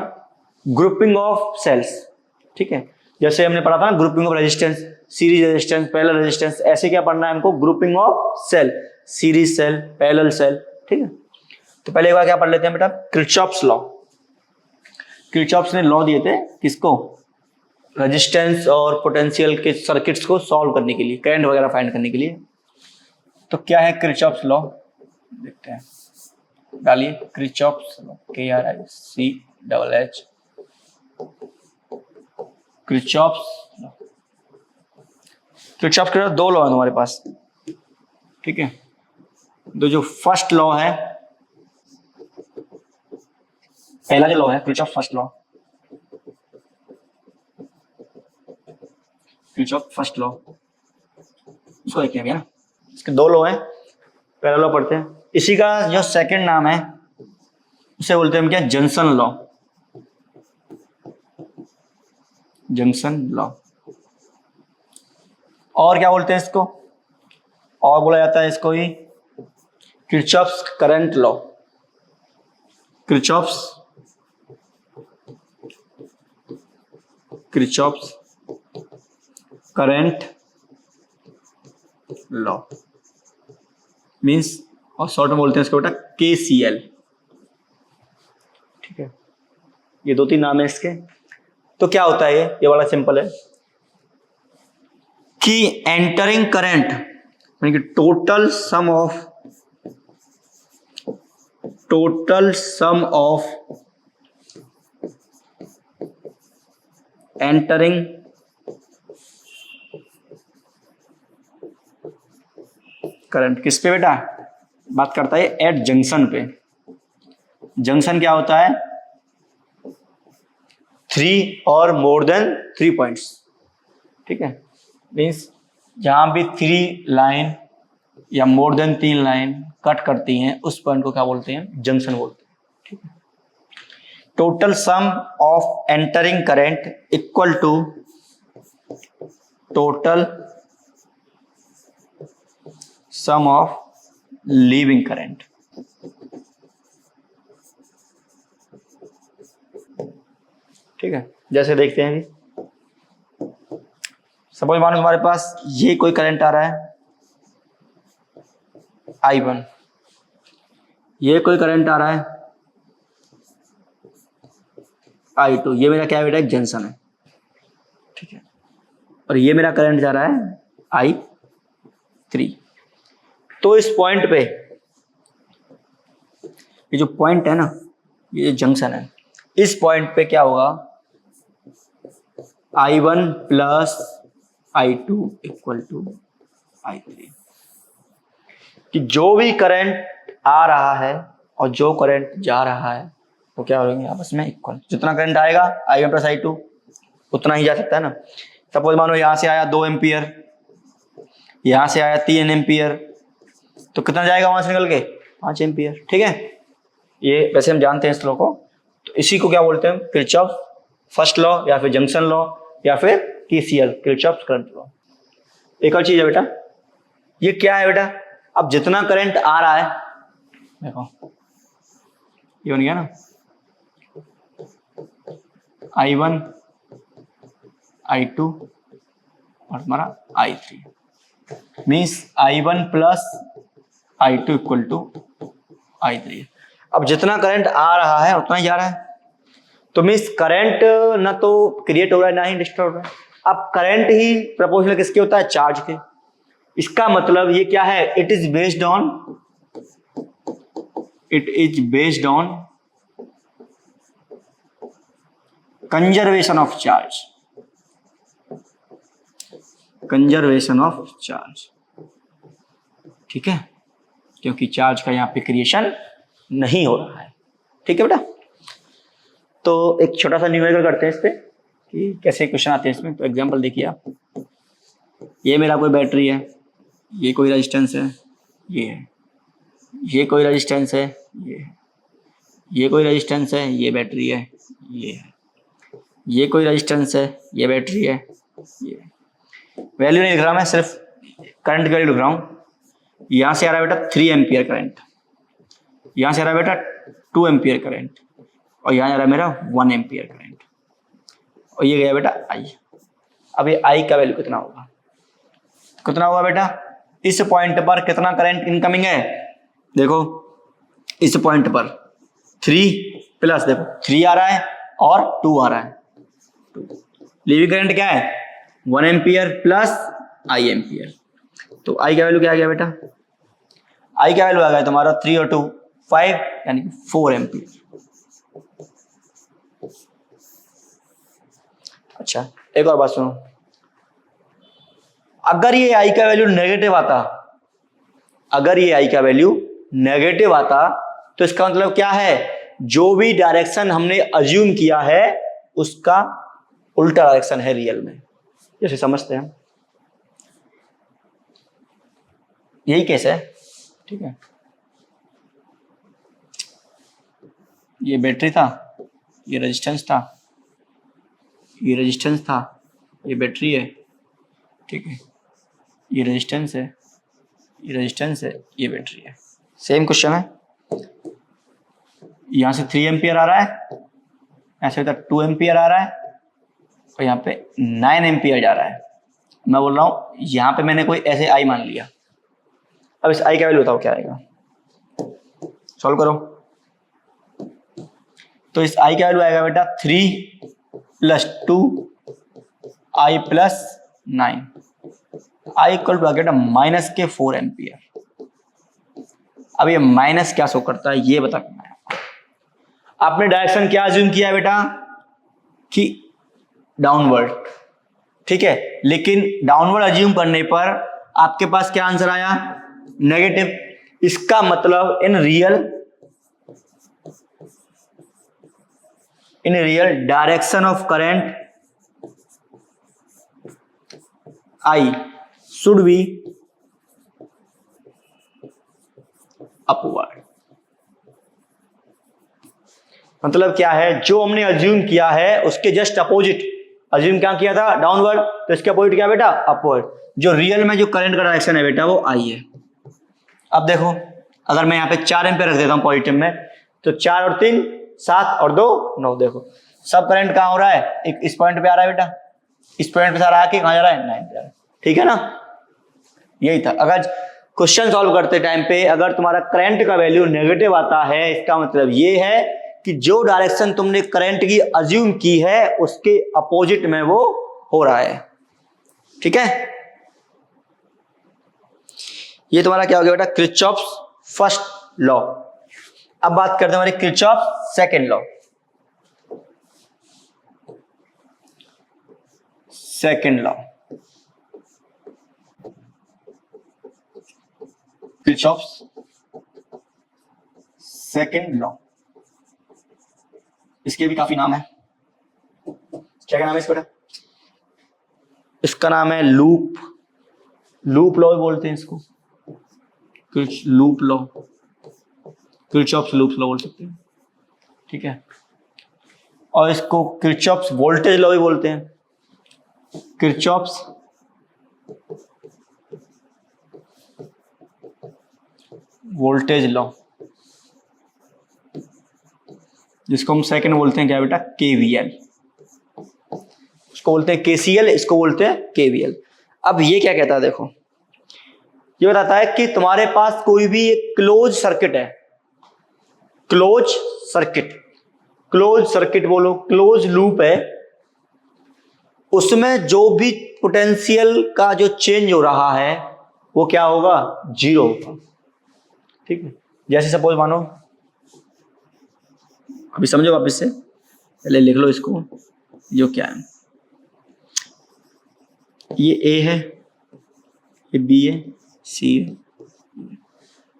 ग्रुपिंग ऑफ सेल्स। ठीक है, जैसे हमने पढ़ा था ना grouping of resistance, series resistance, parallel resistance, ऐसे क्या पढ़ना है हमको, grouping of cell, series cell, parallel cell. ठीक है। तो पहले एक बार क्या पढ़ लेते हैं बेटा, किरचॉफ्स लॉ। किरचॉफ्स ने लॉ दिए थे किसको, रेजिस्टेंस और पोटेंशियल के सर्किट्स को सॉल्व करने के लिए, करंट वगैरह फाइंड करने के लिए। तो क्या है किरचॉफ्स लॉ, देखते हैं। डालिए Kirchhoff's law, KRICHH, Kirchhoff's law. Kirchhoff's के दो लॉ है तुम्हारे पास। ठीक है। तो जो फर्स्ट लॉ है, पहला जो लॉ है Kirchhoff's first law, Kirchhoff first law, इसको लिखे ना, इसके दो लॉ हैं, पहला लॉ पढ़ते हैं। इसी का जो सेकंड नाम है उसे बोलते हैं हम क्या, जंक्शन लॉ, जंक्शन लॉ। और क्या बोलते हैं इसको, और बोला जाता है इसको ही Kirchhoff's current law, Kirchhoff's current law means, और शॉर्ट में बोलते हैं इसको बेटा KCL। ठीक है, ये दो तीन नाम है इसके। तो क्या होता है ये बड़ा सिंपल है कि एंटरिंग करंट यानी कि total sum of entering current किस पे बेटा, बात करता है एट जंक्शन पे। जंक्शन क्या होता है, 3 और मोर देन 3 पॉइंट्स। ठीक है, मीन्स जहां भी 3 लाइन या मोर देन 3 लाइन कट करती हैं उस पॉइंट को क्या बोलते हैं, जंक्शन बोलते हैं। ठीक है, total sum of entering current equal to total sum of leaving current. ठीक है, जैसे देखते हैं जी, सपोज मानो तुम्हारे पास ये कोई करंट आ रहा है I1, ये कोई करंट आ रहा है I2, ये मेरा क्या बेटा, एक जंक्शन है। ठीक है, और ये मेरा करंट जा रहा है I3। तो इस पॉइंट पे, ये जो पॉइंट है ना, ये जंक्शन है, इस पॉइंट पे क्या होगा, I1 plus I2 equal to I3, कि जो भी करंट आ रहा है और जो करंट जा रहा है वो क्या हो जाएंगे आपस में इक्वल। जितना करंट आएगा I1 प्लस I2 उतना ही जा सकता है ना। सपोज मानो यहां से आया 2 एम्पियर, यहां से आया 3 एम्पियर, तो कितना जाएगा वहां से निकल के, 5 एम्पियर। ठीक है, ये वैसे हम जानते हैं इस लॉ को। तो इसी को क्या बोलते हैं, किरचॉफ फर्स्ट लॉ या फिर जंक्शन लॉ या फिर KCL, किरचॉफ करंट लॉ। एक और चीज है बेटा, ये क्या है बेटा, अब जितना करंट आ रहा है, देखो ये बन गया ना I1 I2 और हमारा I3, means I1 plus I2 equal to I3। अब जितना करंट आ रहा है उतना ही जा रहा है, तो मीन्स करंट ना तो क्रिएट हो रहा है ना ही डिस्ट्रॉय हो रहा है। अब करंट ही प्रोपोर्शनल किसके होता है, चार्ज के। इसका मतलब ये क्या है, it is based on conservation of charge, conservation of charge. ठीक है, क्योंकि चार्ज का यहाँ पे क्रिएशन नहीं हो रहा है। ठीक है बेटा, तो एक छोटा सा न्यूमेरिकल करते हैं इस पे कि कैसे क्वेश्चन आते हैं इसमें। तो एग्जांपल देखिए आप, ये मेरा कोई बैटरी है, ये कोई रेजिस्टेंस है, ये है, ये कोई रेजिस्टेंस है, ये है, ये कोई रेजिस्टेंस है, ये बैटरी है, ये है, ये कोई रेजिस्टेंस है, ये बैटरी है, ये वैल्यू नहीं लिख रहा मैं, सिर्फ करंट की वैल्यू लिख रहा हूँ। यहाँ से आ रहा है बेटा 3 एम्पियर करंट, यहाँ से आ रहा है बेटा 2 एम्पियर करंट, और यहाँ आ रहा है मेरा 1 एम्पियर करंट, और ये गया बेटा I। अब ये I का वैल्यू कितना होगा, कितना होगा बेटा, इस पॉइंट पर कितना करंट इनकमिंग है, देखो इस पॉइंट पर 3 प्लस, देखो 3 आ रहा है और 2 आ रहा है, लीविंग करंट क्या है 1 एम्पियर प्लस I एम्पियर। तो I का वैल्यू क्या आ गया बेटा, I का वैल्यू आ गया तुम्हारा 3 और 2 5 यानी कि 4 एम्पियर। अच्छा, एक और बात सुनो, अगर ये I का वैल्यू नेगेटिव आता, अगर ये I का वैल्यू नेगेटिव आता तो इसका मतलब क्या है, जो भी डायरेक्शन हमने अज्यूम किया है उसका उल्टा डायरेक्शन है रियल में। जैसे समझते हैं, यही केस है, ठीक है। ये बैटरी था, ये रेजिस्टेंस था, ये रेजिस्टेंस था, ये बैटरी है, ठीक है। ये रेजिस्टेंस है, ये रेजिस्टेंस है, ये बैटरी है। सेम क्वेश्चन है। यहाँ से 3 एम्पियर आ रहा है, ऐसे इधर 2 एम्पियर आ रहा है, और यहाँ पे 9 एम्पियर जा रहा है। मैं बोल रहा हूँ यहाँ पे मैंने कोई ऐसे आई मान लिया। अब इस आई का वैल्यू बताओ क्या आएगा, सॉल्व करो। तो इस आई का वैल्यू आएगा बेटा 3 + 2 I + 9, I इक्वल टू आ गया माइनस के 4 एम्पियर। अब ये माइनस क्या शो करता है ये बता करना है। आपने डायरेक्शन क्या अज्यूम किया बेटा कि डाउनवर्ड, ठीक है, लेकिन डाउनवर्ड अज्यूम करने पर आपके पास क्या आंसर आया, नेगेटिव। इसका मतलब in real direction of current I should be upward. मतलब क्या है, जो हमने अज्यूम किया है उसके जस्ट अपोजिट। अज्यूम क्या किया था, डाउनवर्ड, तो इसके अपोजिट क्या बेटा, अपवर्ड। जो रियल में जो करंट का डायरेक्शन है बेटा वो आई है। अब देखो, अगर मैं यहाँ पे 4 एम्पियर रख देता हूँ पॉजिटिव में, तो 4 और 3 7 और 2 9। देखो सब करंट कहाँ हो रहा है, एक इस पॉइंट पे आ रहा है बेटा, इस पॉइंट पे सारा आके कहाँ जा रहा है, 9 पे जा रहा है, ठीक है ना। यही था। अगर क्वेश्चन सॉल्व करते टाइम पे अगर तुम्हारा करंट का वैल्यू नेगेटिव आता है, इसका मतलब ये है कि जो डायरेक्शन तुमने करंट की अज्यूम की है उसके अपोजिट में वो हो रहा है, ठीक है। ये तुम्हारा क्या हो गया बेटा, किरचॉफ्स फर्स्ट लॉ। अब बात करते हैं हमारे Kirchhoff second law. Second law, Kirchhoff's second law, इसके भी काफी नाम है। क्या नाम है इसका बेटा, इसका नाम है लूप लॉ बोलते हैं इसको, loop law, Kirchhoff's loop law बोल सकते हैं, ठीक है। और इसको किरचॉफ्स वोल्टेज लॉ भी बोलते हैं, किरचॉफ्स वोल्टेज लॉ, जिसको हम सेकंड बोलते हैं क्या बेटा, केवीएल। इसको बोलते हैं केसीएल, इसको बोलते हैं केवीएल। अब ये क्या कहता है, देखो ये बताता है कि तुम्हारे पास कोई भी एक क्लोज सर्किट है, क्लोज सर्किट बोलो, क्लोज लूप है, उसमें जो भी पोटेंशियल का जो चेंज हो रहा है वो क्या होगा, 0 होगा, ठीक है। जैसे सपोज मानो, अभी समझो वापस से, पहले लिख लो इसको, जो क्या है, ये ए है, ये बी है, सी है।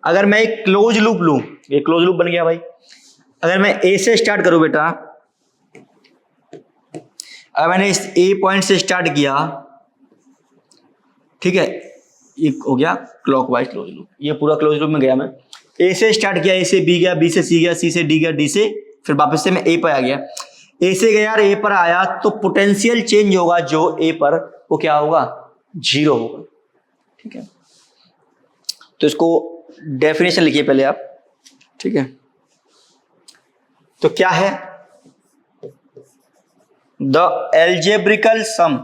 अगर मैं एक क्लोज लूप लूं, ये क्लोज लूप बन गया भाई। अगर मैं ए से स्टार्ट करूं बेटा, अगर मैंने इस ए पॉइंट से स्टार्ट किया, ठीक है, ये हो गया क्लॉकवाइज क्लोज लूप, ये पूरा क्लोज लूप में गया। मैं ए से स्टार्ट किया, ए से बी गया, बी से सी गया, सी से डी गया, डी से फिर वापस से मैं ए पर आ गया। ए से गया और ए पर आया तो पोटेंशियल चेंज होगा जो ए पर, वो क्या होगा, 0 होगा, ठीक है। तो इसको डेफिनेशन लिखिए पहले आप, ठीक है। तो क्या है, the algebraical sum,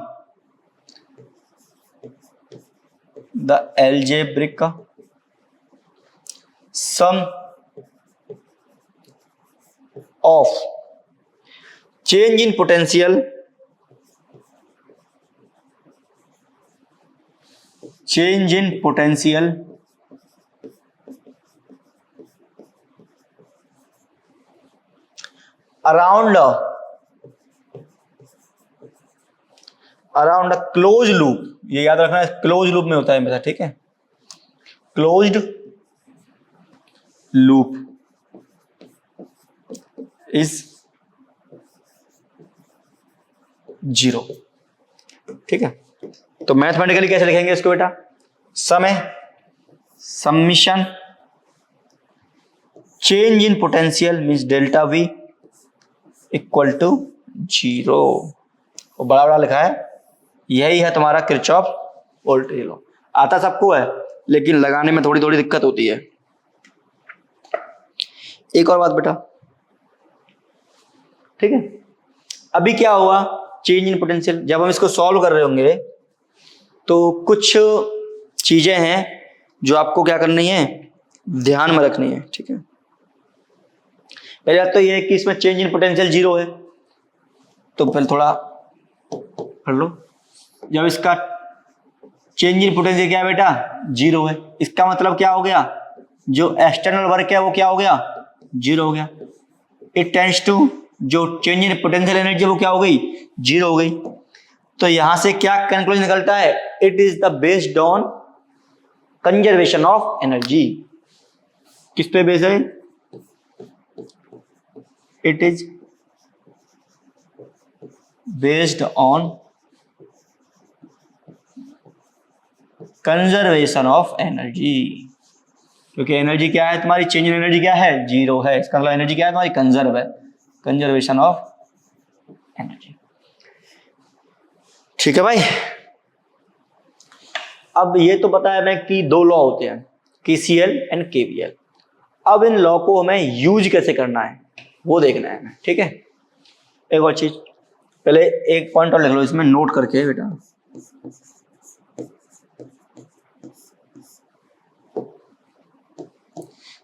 the algebraic sum of change in potential, change in potential around a close loop, ये याद रखना है, क्लोज लूप में होता है हमेशा, ठीक है। क्लोज्ड लूप इज 0, ठीक है, तो मैथमेटिकली कैसे लिखेंगे इसको बेटा? सम है, summation change in potential means delta V equal to 0। और बड़ा बड़ा लिखा है, यही है तुम्हारा किरचॉफ वोल्टेज लॉ। आता सबको है लेकिन लगाने में थोड़ी थोड़ी दिक्कत होती है। एक और बात बेटा, ठीक है, अभी क्या हुआ, चेंज इन पोटेंशियल, जब हम इसको सॉल्व कर रहे होंगे तो कुछ चीजें हैं जो आपको क्या करनी है, ध्यान में रखनी है। ठीक है, पहले बात तो ये है कि इसमें चेंज इन पोटेंशियल 0 है, तो पहले थोड़ा पढ़ लो। जब इसका चेंज इन पोटेंशियल क्या है बेटा, 0 है, इसका मतलब क्या हो गया, जो एक्सटर्नल वर्क है वो क्या हो गया, 0 हो गया। इट टेंड्स टू, जो चेंज इन पोटेंशियल एनर्जी वो क्या हो गई, 0 हो गई। तो यहां से क्या कंक्लूजन निकलता है, it is the based on conservation of energy. किस पे बेस है, it is based on conservation of energy, क्योंकि एनर्जी क्या है तुम्हारी, चेंज इन एनर्जी क्या है, 0 है, इसका मतलब एनर्जी क्या है तुम्हारी, कंजर्व है, कंजर्वेशन ऑफ एनर्जी। ठीक है भाई, अब ये तो पता है मैं कि 2 लॉ होते हैं, KCL एंड KVL। अब इन लॉ को हमें यूज कैसे करना है वो देखना है हमें। ठीक है, एक और चीज, पहले एक पॉइंट और लिख लो इसमें नोट करके बेटा,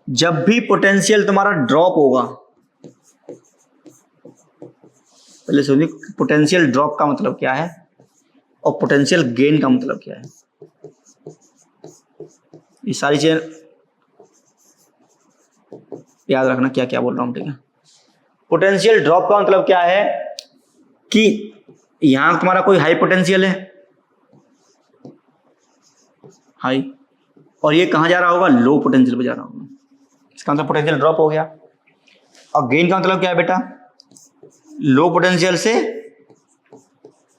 जब भी पोटेंशियल तुम्हारा ड्रॉप होगा, पहले सुनिए पोटेंशियल ड्रॉप का मतलब क्या है और पोटेंशियल गेन का मतलब क्या है, ये सारी चीजें याद रखना क्या क्या बोल रहा हूं। ठीक है, पोटेंशियल ड्रॉप का मतलब क्या है कि यहां तुम्हारा कोई हाई पोटेंशियल है, हाई, और ये कहां जा रहा होगा, लो पोटेंशियल पे जा रहा होगा, इसका मतलब पोटेंशियल ड्रॉप हो गया। और गेन का मतलब क्या है बेटा, लो पोटेंशियल से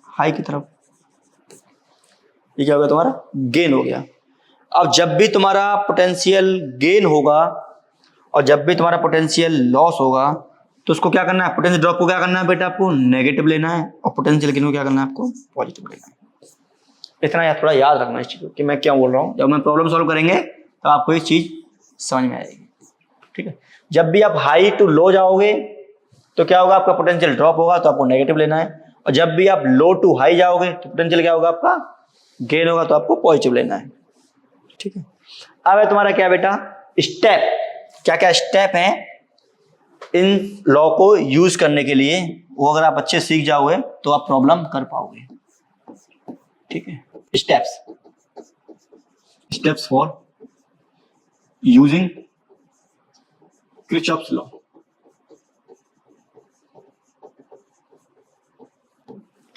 हाई की तरफ, ये क्या हो गया तुम्हारा, गेन हो गया। अब जब भी तुम्हारा पोटेंशियल गेन होगा और जब भी तुम्हारा पोटेंशियल लॉस होगा तो उसको क्या करना है, पोटेंशियल ड्रॉप को क्या करना है बेटा, आपको नेगेटिव लेना है, और पोटेंशियल गेन को क्या करना है, आपको पॉजिटिव लेना है। इतना थोड़ा याद रखना इस चीज को कि मैं क्या बोल रहा हूँ। जब मैं प्रॉब्लम सॉल्व करेंगे तो आपको ये चीज समझ में आएगी। ठीक है, जब भी आप हाई टू लो जाओगे तो क्या होगा, आपका पोटेंशियल ड्रॉप होगा तो आपको नेगेटिव लेना है, और जब भी आप लो टू हाई जाओगे तो पोटेंशियल क्या होगा, आपका गेन होगा तो आपको पॉजिटिव लेना है। ठीक है, अब है तुम्हारा क्या बेटा, स्टेप, क्या क्या स्टेप हैं इन लॉ को यूज करने के लिए, वो अगर आप अच्छे सीख जाओगे तो आप प्रॉब्लम कर पाओगे। ठीक है, steps for using Kirchhoff's law.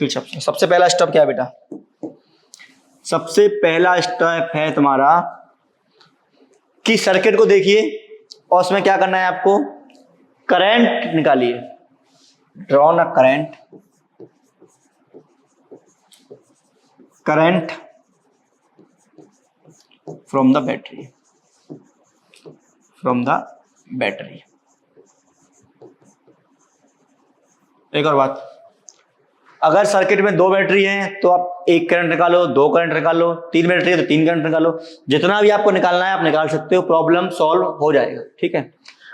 सबसे पहला स्टेप क्या है बेटा, सबसे पहला स्टेप है तुम्हारा कि सर्किट को देखिए और उसमें क्या करना है आपको, करंट निकालिए, ड्रॉ ना करंट फ्रॉम द बैटरी, एक और बात, अगर सर्किट में 2 बैटरी हैं तो आप 1 करंट निकालो, 2 करंट निकालो, 3 बैटरी है तो 3 करंट निकालो, जितना भी आपको निकालना है आप निकाल सकते हो, प्रॉब्लम सॉल्व हो जाएगा। ठीक है,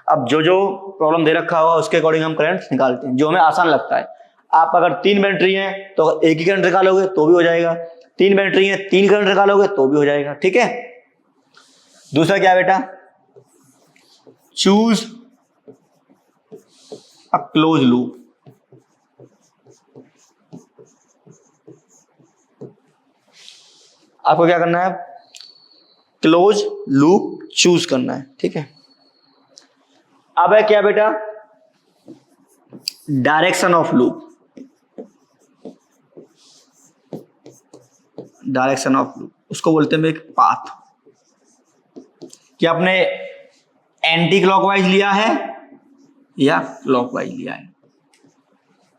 अब जो जो प्रॉब्लम दे रखा होगा उसके अकॉर्डिंग हम करंट निकालते हैं जो हमें आसान लगता है। आप अगर 3 बैटरी हैं तो 1 ही करंट निकालोगे तो भी हो जाएगा, 3 बैटरी हैं 3 करंट निकालोगे तो भी हो जाएगा। ठीक है, दूसरा क्या बेटा, चूज अ क्लोज लूप। आपको क्या करना है, क्लोज लूप चूज करना है। ठीक है, अब है क्या बेटा, डायरेक्शन ऑफ लूप, उसको बोलते हैं एक पाथ, कि आपने एंटी क्लॉकवाइज लिया है या क्लॉकवाइज लिया है।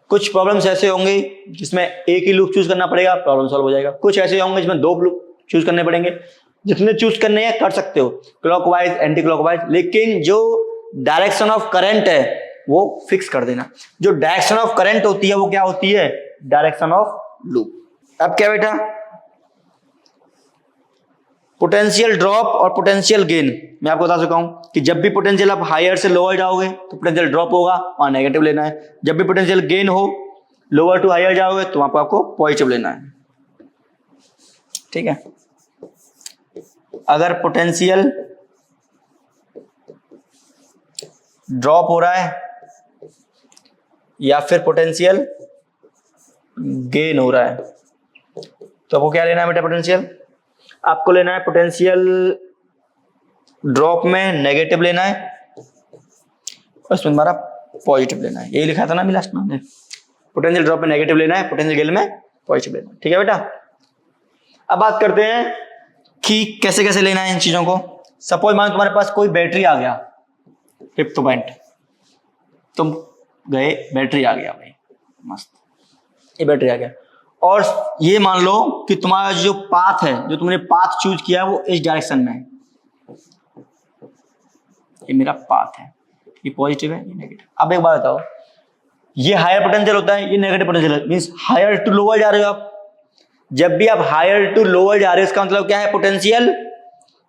कुछ प्रॉब्लम्स ऐसे होंगे जिसमें एक ही लूप चूज करना पड़ेगा, प्रॉब्लम सॉल्व हो जाएगा। कुछ ऐसे होंगे जिसमें दो लूप चूज करने पड़ेंगे, जितने चूज करने हैं कर सकते हो, क्लॉकवाइज एंटी क्लॉकवाइज, लेकिन जो डायरेक्शन ऑफ करंट है वो फिक्स कर देना। जो डायरेक्शन ऑफ करंट होती है वो क्या होती है? Direction of loop. अब क्या बेटा, पोटेंशियल ड्रॉप और पोटेंशियल गेन मैं आपको बता चुका हूं कि जब भी पोटेंशियल आप हायर से लोअर जाओगे तो पोटेंशियल ड्रॉप होगा, वहां नेगेटिव लेना है। जब भी पोटेंशियल गेन हो, लोअर टू हायर जाओगे तो वहां पर आपको पॉजिटिव लेना है। ठीक है, अगर पोटेंशियल ड्रॉप हो रहा है या फिर पोटेंशियल गेन हो रहा है तो आपको क्या लेना है बेटा? पोटेंशियल आपको लेना है पोटेंशियल ड्रॉप में नेगेटिव लेना है और इसमें हमारा पॉजिटिव लेना है। यही लिखा था ना अभी लास्ट में, पोटेंशियल ड्रॉप में नेगेटिव लेना है, पोटेंशियल गेन में पॉजिटिव लेना है। ठीक है बेटा, अब बात करते हैं कि कैसे कैसे लेना है इन चीजों को। सपोज मान तुम्हारे पास कोई बैटरी आ गया, फिफ्थ पॉइंट, तुम गए बैटरी आ गया भाई, मस्त, ये बैटरी आ गया, और ये मान लो कि तुम्हारा जो पाथ है, जो तुमने पाथ चूज किया है वो इस डायरेक्शन में है। ये मेरा पाथ है, ये पॉजिटिव है, ये नेगेटिव। अब एक बात बताओ, ये हायर पोटेंशियल होता है, ये नेगेटिव पोटेंशियल है, मींस हायर टू लोअर जा रहे हो आप। जब भी आप हायर टू लोअर जा रहे हो इसका मतलब क्या है? पोटेंशियल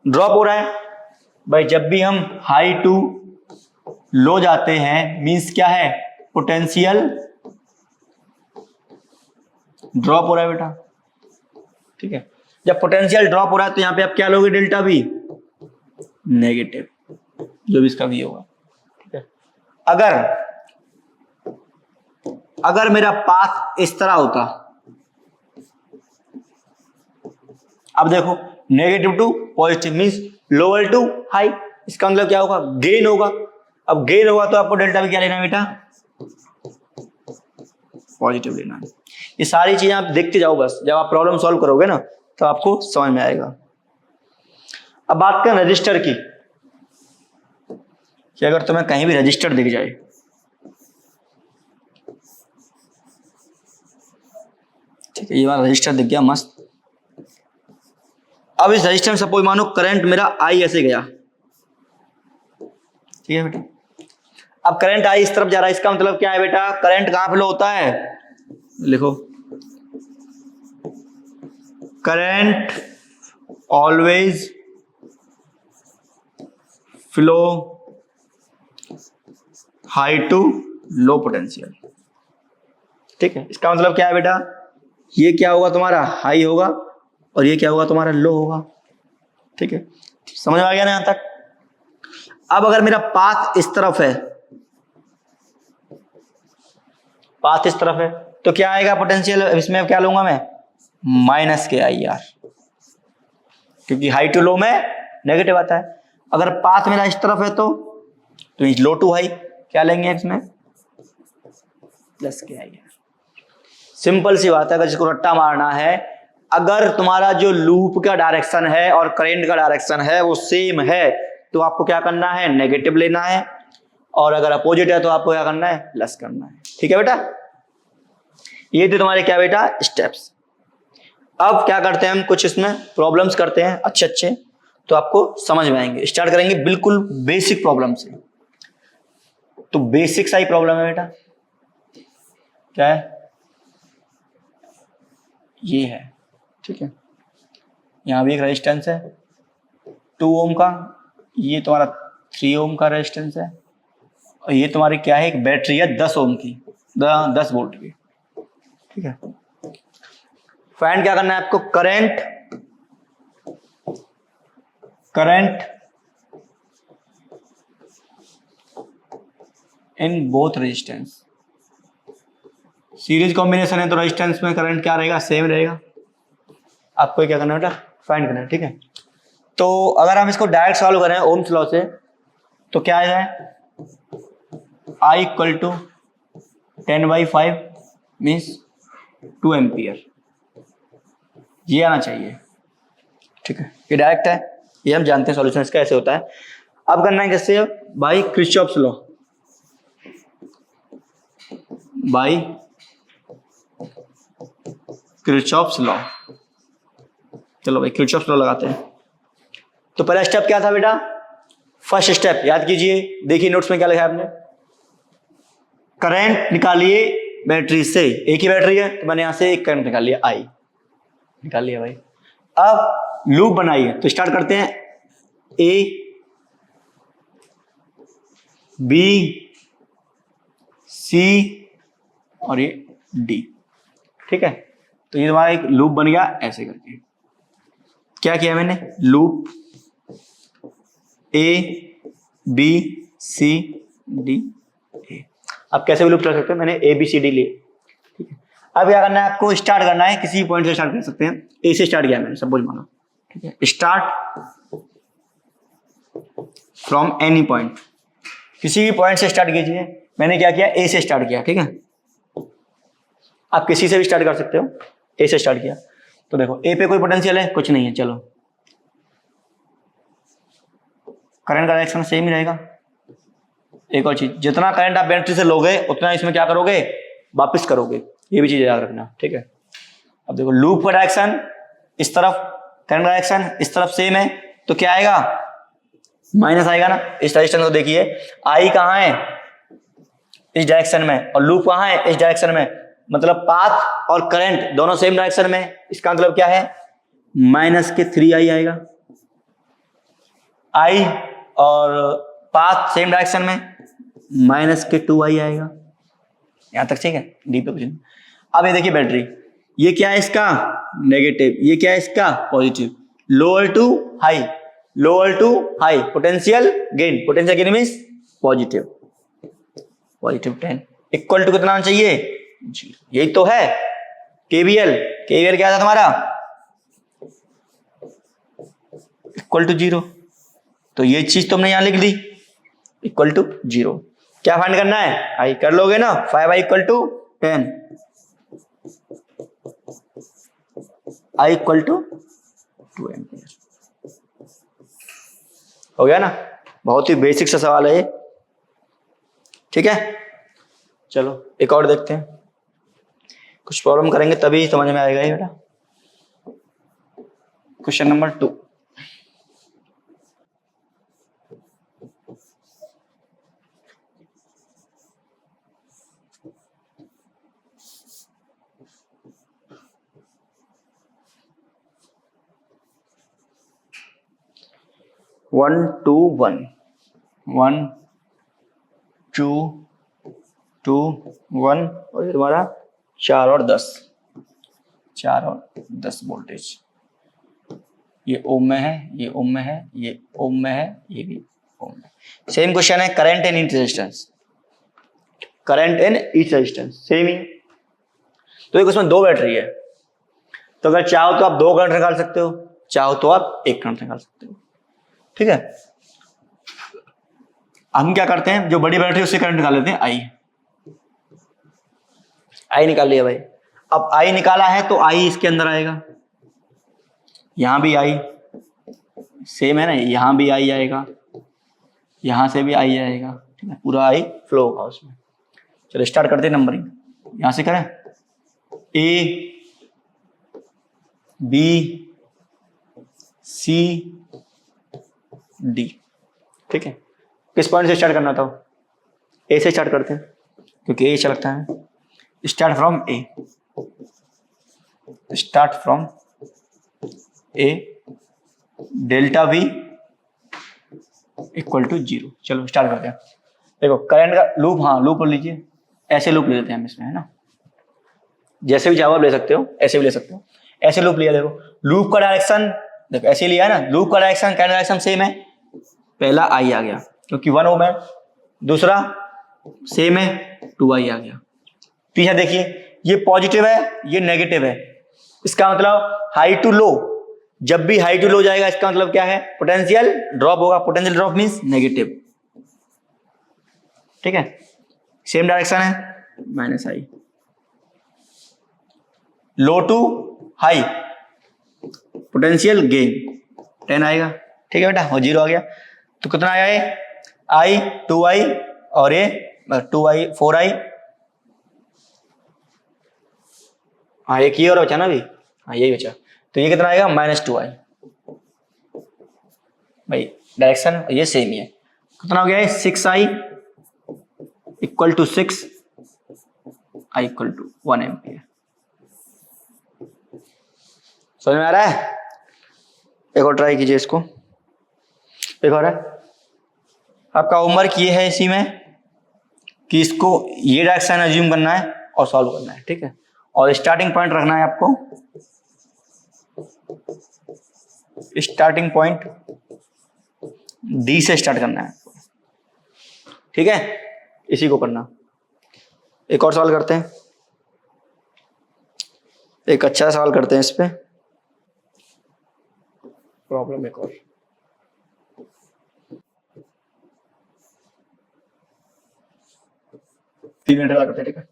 ड्रॉप हो रहा है भाई। जब भी हम हाई टू लो जाते हैं मींस क्या है? पोटेंशियल ड्रॉप हो रहा है बेटा। ठीक है, जब पोटेंशियल ड्रॉप हो रहा है तो यहां पे आप क्या लोगे? डेल्टा वी नेगेटिव, जो भी इसका वी होगा। ठीक है, अगर मेरा पाथ इस तरह होता, अब देखो negative to positive means lower to high, इसका मतलब क्या होगा? गेन होगा। अब गेन होगा तो आपको डेल्टा वी क्या लेना है बेटा? पॉजिटिव लेना है। ये सारी चीजें आप देखते जाओ, बस जब आप प्रॉब्लम सॉल्व करोगे ना तो आपको समझ में आएगा। अब बात करें रजिस्टर की, कि अगर तुम्हें कहीं भी रजिस्टर दिख जाए, ठीक है, ये वाला रजिस्टर दिख गया मस्त। अब इस रजिस्टर में सपोज मानो करंट मेरा आई ऐसे गया, ठीक है बेटा। अब करंट आई इस तरफ जा रहा है, इसका मतलब क्या है बेटा? करंट कहां फ्लो होता है? लिखो, current always flow high to low potential. ठीक है, इसका मतलब क्या है बेटा? ये क्या होगा तुम्हारा? हाई होगा, और ये क्या होगा तुम्हारा? लो होगा। ठीक है, समझ में आ गया ना यहां तक? अब अगर मेरा पाथ इस तरफ है, पाथ इस तरफ है तो क्या आएगा पोटेंशियल? इसमें क्या लूंगा मैं? माइनस के आई आर, क्योंकि हाई टू लो में नेगेटिव आता है। अगर पाथ मेरा इस तरफ है तो लो टू हाई क्या लेंगे इसमें? प्लस के आई आर। सिंपल सी बात है, अगर जिसको रट्टा मारना है, अगर तुम्हारा जो लूप का डायरेक्शन है और करंट का डायरेक्शन है वो सेम है तो आपको क्या करना है? नेगेटिव लेना है, और अगर अपोजिट है तो आपको क्या करना है? प्लस करना है। ठीक है बेटा, ये थे तुम्हारे क्या बेटा? स्टेप्स। अब क्या करते हैं हम? कुछ इसमें प्रॉब्लम्स करते हैं अच्छे, तो आपको समझ में आएंगे। स्टार्ट करेंगे बिल्कुल बेसिक प्रॉब्लम से। तो बेसिक सा ही प्रॉब्लम है बेटा, क्या है? ये है, ठीक है, यहां भी एक रेजिस्टेंस है 2 ओम का, ये तुम्हारा 3 ओम का रेजिस्टेंस है, और ये तुम्हारी क्या है? एक बैटरी है 10 ओम की, 10 वोल्ट की। ठीक है, फाइंड क्या करना है आपको? Current in both resistance. Series combination है तो रेजिस्टेंस में करंट क्या रहेगा? सेम रहेगा। आपको क्या करना है बेटा? फाइंड करना है। ठीक है, तो अगर हम इसको डायरेक्ट सॉल्व करें ओम्स लॉ से तो क्या आ जाए? I equal to 10/5 means 2 ampere, ये आना चाहिए। ठीक है, ये डायरेक्ट है, ये हम जानते हैं सॉल्यूशन इसका ऐसे होता है। अब करना है कैसे? By Kirchhoff's law, by Kirchhoff's law. चलो भाई किरचॉफ्स लॉ लगाते हैं। तो पहला स्टेप क्या था बेटा? फर्स्ट स्टेप याद कीजिए, देखिए नोट्स में क्या लिखा है आपने। करंट निकालिए बैटरी से, एक ही बैटरी है तो मैंने यहां से एक करंट निकाल लिया, आई निकाल लिया भाई। अब लूप बनाइए, तो स्टार्ट करते हैं, ए बी सी और ये डी, ठीक है। तो ये हमारा एक लूप बन गया ऐसे करके। क्या किया मैंने? Loop A B C D A. अब कैसे भी लूप कर सकते हैं, मैंने ए बी सी डी लिए, ठीक है। अब क्या करना है आपको? स्टार्ट करना है, किसी पॉइंट से स्टार्ट कर सकते हैं। ए से स्टार्ट किया मैंने, सपोज मानो, ठीक है। स्टार्ट फ्रॉम एनी पॉइंट, किसी भी पॉइंट से स्टार्ट कीजिए। मैंने क्या किया? ए से स्टार्ट किया, ठीक है। आप किसी से भी स्टार्ट कर सकते हो, ए से स्टार्ट किया। तो देखो ए पे कोई पोटेंशियल है? कुछ नहीं है। चलो करंट का डायरेक्शन सेम ही रहेगा। एक और चीज, जितना करंट आप बैटरी से लोगे उतना इसमें क्या करोगे? वापस करोगे, ये भी चीज याद रखना, ठीक है। अब देखो लूप का डायरेक्शन इस तरफ, करंट डायरेक्शन इस तरफ सेम है, तो क्या आएगा? माइनस आएगा ना। इस रेजिस्टेंस को देखिए, आई कहाँ है? इस डायरेक्शन में, और लूप कहाँ है? इस डायरेक्शन में। मतलब पाथ और करंट दोनों सेम डायरेक्शन में, इसका मतलब क्या है? माइनस के 3i आएगा। आई और पाथ सेम डायरेक्शन में, माइनस के 2i आएगा। यहां तक ठीक है, डी पे कुछ नहीं। अब ये देखिए बैटरी, ये क्या है इसका? नेगेटिव, ये क्या है इसका? Positive. Lower to high, lower to high, potential gain, potential gain means positive, positive 10 equal to कितना आना चाहिए? 0। यही तो है केवीएल। केवीएल क्या था तुम्हारा? Equal to 0। तो ये चीज तुमने यहां लिख दी, इक्वल टू 0। क्या फाइंड करना है? आई कर लोगे ना, 5i equal to 10, I equal to 2 ampere. हो गया ना? बहुत ही बेसिक सा सवाल है ये, ठीक है। चलो एक और देखते हैं, कुछ प्रॉब्लम करेंगे तभी समझ में आएगा ये बेटा। Question number 2, one two one, 1 2 2 1, और ये तुम्हारा 4 और 10, 4 और 10 वोल्टेज। ये ओम में है, ये ओम में है, ये ओम में है, ये भी ओम में। सेम क्वेश्चन है, current in each resistance, current in each resistance same ही। तो एक उसमें 2 बैटरी है, तो अगर चाहो तो आप 2 करंट निकाल सकते हो, चाहो तो आप 1 करंट निकाल सकते हो, ठीक है। हम क्या करते हैं, जो बड़ी बैटरी उससे करंट निकाल लेते हैं, आई। आई निकाल लिया भाई। अब आई निकाला है तो आई इसके अंदर आएगा, यहां भी आई सेम है ना, यहां भी आई आएगा, यहां से भी आई आएगा, ठीक है। पूरा आई फ्लो होगा उसमें। चलो स्टार्ट करते हैं नंबरिंग, यहां से करें, ए बी सी डी, ठीक है। किस पॉइंट से स्टार्ट करना था? ए से स्टार्ट करते हैं, क्योंकि ए अच्छा लगता है। Start from A, start from A, delta V equal to 0। चलो स्टार्ट करते हैं। देखो करंट का लूप, हाँ लूप ले लीजिए, ऐसे लूप ले लेते हैं हम इसमें, है ना। जैसे भी चाहो आप ले सकते हो, ऐसे भी ले सकते हो। ऐसे लूप लिया, देखो लूप का डायरेक्शन देखो ऐसे लिया है ना, लूप का डायरेक्शन करंट डायरेक्शन सेम है। पहला आई आ गया क्योंकि 1 ओम है, दूसरा सेम है 2i आ गया। तीसरा देखिए, ये पॉजिटिव है, ये नेगेटिव है, इसका मतलब हाई टू लो। जब भी हाई टू लो जाएगा इसका मतलब क्या है? पोटेंशियल ड्रॉप होगा। पोटेंशियल ड्रॉप मींस नेगेटिव, ठीक है। सेम डायरेक्शन है, minus I. Low to high, potential gain 10 आएगा, ठीक है बेटा, और 0 आ गया। तो कितना आया ये? आई 2i और ये 2i 4i हाँ एक ये और बचा ना अभी, हाँ यही बचा। तो ये कितना आएगा -2i। भाई डायरेक्शन ये सेम ही है। कितना हो गया है 6i equal to 6, i equal to 1 ampere. समझ में आ रहा है? एक और ट्राई कीजिए इसको, एक और है। आपका होमवर्क ये है इसी में कि इसको ये डायरेक्शन अज्यूम करना है और सॉल्व करना है, ठीक है। और स्टार्टिंग पॉइंट रखना है आपको, स्टार्टिंग पॉइंट डी से स्टार्ट करना है, ठीक है। इसी को करना। एक और सवाल करते हैं, एक अच्छा सवाल करते हैं इस पे। प्रॉब्लम एक और, तीन मिनट वाला करते हैं, ठीक है।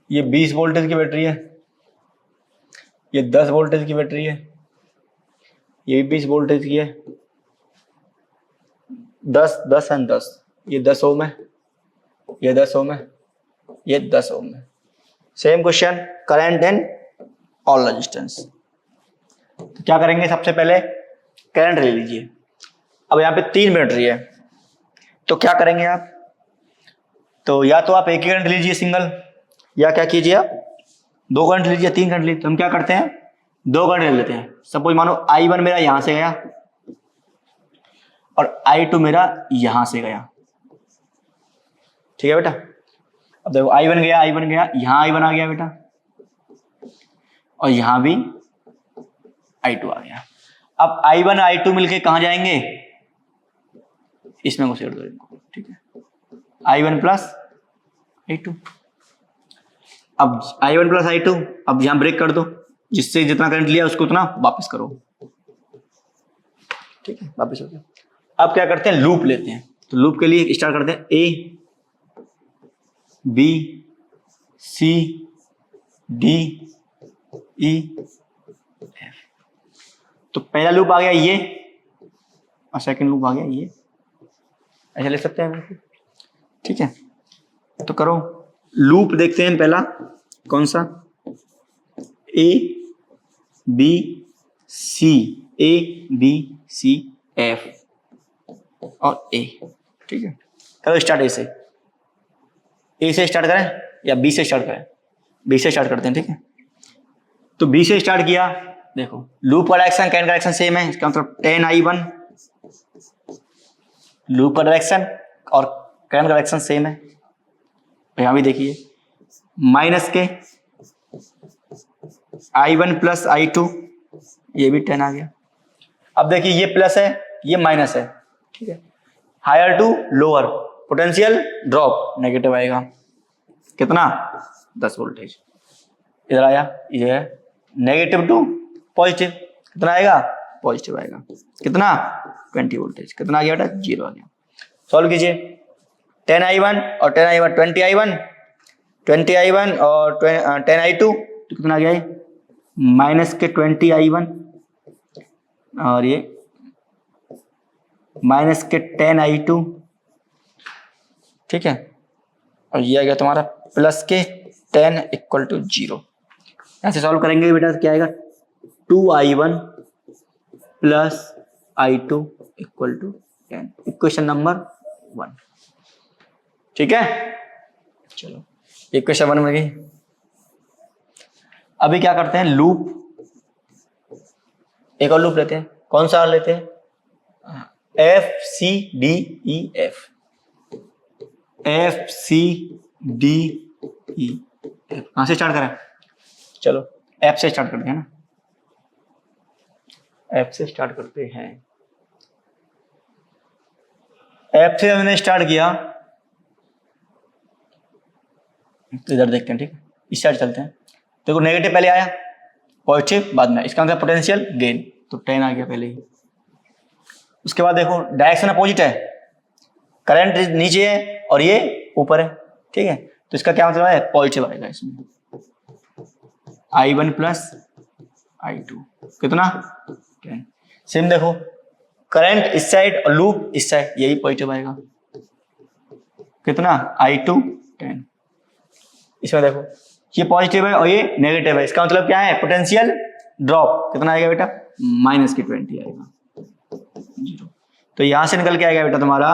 ये 20 वोल्टेज की बैटरी है, ये 10 वोल्टेज की बैटरी है, ये 20 वोल्टेज की है, 10 10 एंड 10, ये 10 ओम है, ये 10 ओम है, ये 10 ओम है। Same question, current and all resistance. तो क्या करेंगे, सबसे पहले करंट ले लीजिए। अब यहाँ पे 3 बैटरी है, तो क्या करेंगे आप, तो या तो आप एक ही करंट लीजिए सिंगल, या क्या कीजिए आप 2 करंट लीजिए, 3 करंट लीजिए। तो हम क्या करते हैं 2 करंट ले लेते हैं। सपोज मानो I1 मेरा यहां से गया और I2 मेरा यहां से गया, ठीक है बेटा। अब देखो I1 गया, I1 गया, यहां I1 आ गया बेटा, और यहां भी I2 आ गया। अब I1 I2 मिलके कहां जाएंगे, इसमें घुसेड़ दो इनको, ठीक है। I1 प्लस I2, अब I1 प्लस I2, अब यहां ब्रेक कर दो, जिससे जितना करंट लिया उसको उतना वापस करो, ठीक है, वापस हो गया। अब क्या करते हैं, लूप लेते हैं। तो लूप के लिए स्टार्ट करते हैं A B C D E F। तो पहला लूप आ गया ये, और सेकंड लूप आ गया ये, ऐसे ले सकते हैं, ठीक है। तो करो लूप, देखते हैं पहला कौन सा, A B C, A B C F और A, ठीक है। करो स्टार्ट ए से स्टार्ट करें या बी से स्टार्ट करें, बी से स्टार्ट करते हैं, ठीक है। तो बी से स्टार्ट किया, देखो लूप का डायरेक्शन करंट का डायरेक्शन सेम है, इसका मतलब 10I1, लूप का डायरेक्शन और करंट का डायरेक्शन सेम है। यहां भी देखिए माइनस के I1 प्लस I2, ये भी 10 आ गया। अब देखिए ये प्लस है, ये माइनस है, ठीक है। Higher to lower, potential drop, negative आएगा, कितना 10 वोल्टेज। इधर आया, ये है नेगेटिव टू पॉजिटिव, कितना आएगा पॉजिटिव आएगा, कितना 20 वोल्टेज, कितना आ गया बेटा 0 आ गया। सॉल्व कीजिए, 10I1 और 10I1 20I1, 20I1 और 10I2, तो कितना आ गया माइनस के 20I1 और ये माइनस के 10I2, ठीक है। और ये आ गया तुम्हारा प्लस के 10 इक्वल टू 0। ऐसे सॉल्व करेंगे बेटा, क्या आएगा 2I1 plus I2 equal to 10, equation number 1, ठीक है। चलो इक्वेशन 1 में गई। अभी क्या करते हैं, लूप, एक और लूप लेते हैं। कौन सा लेते हैं, FCDEF, FCDEF। कहां से स्टार्ट करें, चलो F से स्टार्ट करते हैं ना, F से स्टार्ट करते हैं। F से हमने स्टार्ट किया, इधर देखते हैं, ठीक है। इस साइड चलते हैं। देखो नेगेटिव पहले आया, पॉजिटिव बाद में, इसका मतलब पोटेंशियल गेन, तो 10 आ गया पहले ही। उसके बाद देखो डायरेक्शन अपोजिट है, करंट नीचे है और ये ऊपर है, ठीक है। तो इसका क्या मतलब है, पॉजिटिव आएगा इसमें, I1 प्लस I2 कितना 10। सेम देखो करंट इस साइड और लूप इस साइड, यही पॉजिटिव आएगा, कितना I2 10। इसमें देखो ये पॉजिटिव है और ये नेगेटिव है, इसका मतलब क्या है, पोटेंशियल ड्रॉप कितना आएगा बेटा, माइनस की 20 आएगा, 0। तो यहां से निकल के आएगा बेटा तुम्हारा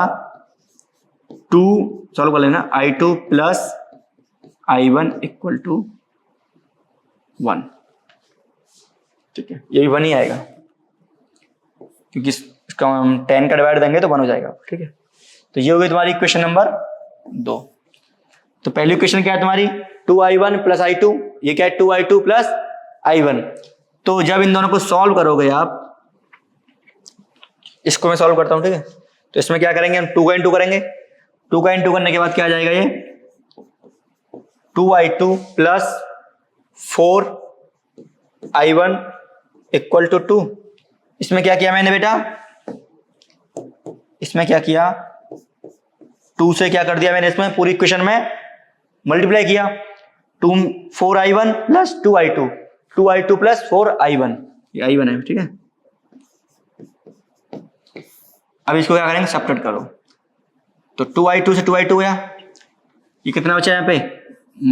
2, सॉल्व कर लेना, I2 plus I1 equal to 1। ठीक है, ये भी 1 ही आएगा क्योंकि इसका हम 10 का डिवाइड देंगे तो 1 हो जाएगा। ठीक है, तो ये होगी तुम्हारी इक्वेशन नंबर 2। तो पहली इक्वेशन क्या है तुम्हारी 2I1 प्लस I2, ये क्या है 2I2 प्लस I1। तो जब इन दोनों को सॉल्व करोगे आप, इसको मैं सॉल्व करता हूं, ठीक है, तो इसमें क्या करेंगे हम 2 का इंटू करेंगे, 2 का इंटू करने के बाद क्या आ जाएगा, ये 2I2 plus 4I1 equal to 2। इसमें क्या किया मैंने बेटा, इसमें क्या किया 2 से क्या कर दिया मैंने, इसमें पूरी इक्वेशन में मल्टीप्लाई किया, 4I1 plus 2I2, 2I2 plus 4I1, ये I1 है। ठीक है, अब इसको क्या करेंगे, सब्ट्रैक्ट करो, तो 2I2 से 2I2 गया, ये कितना बचा यहाँ पे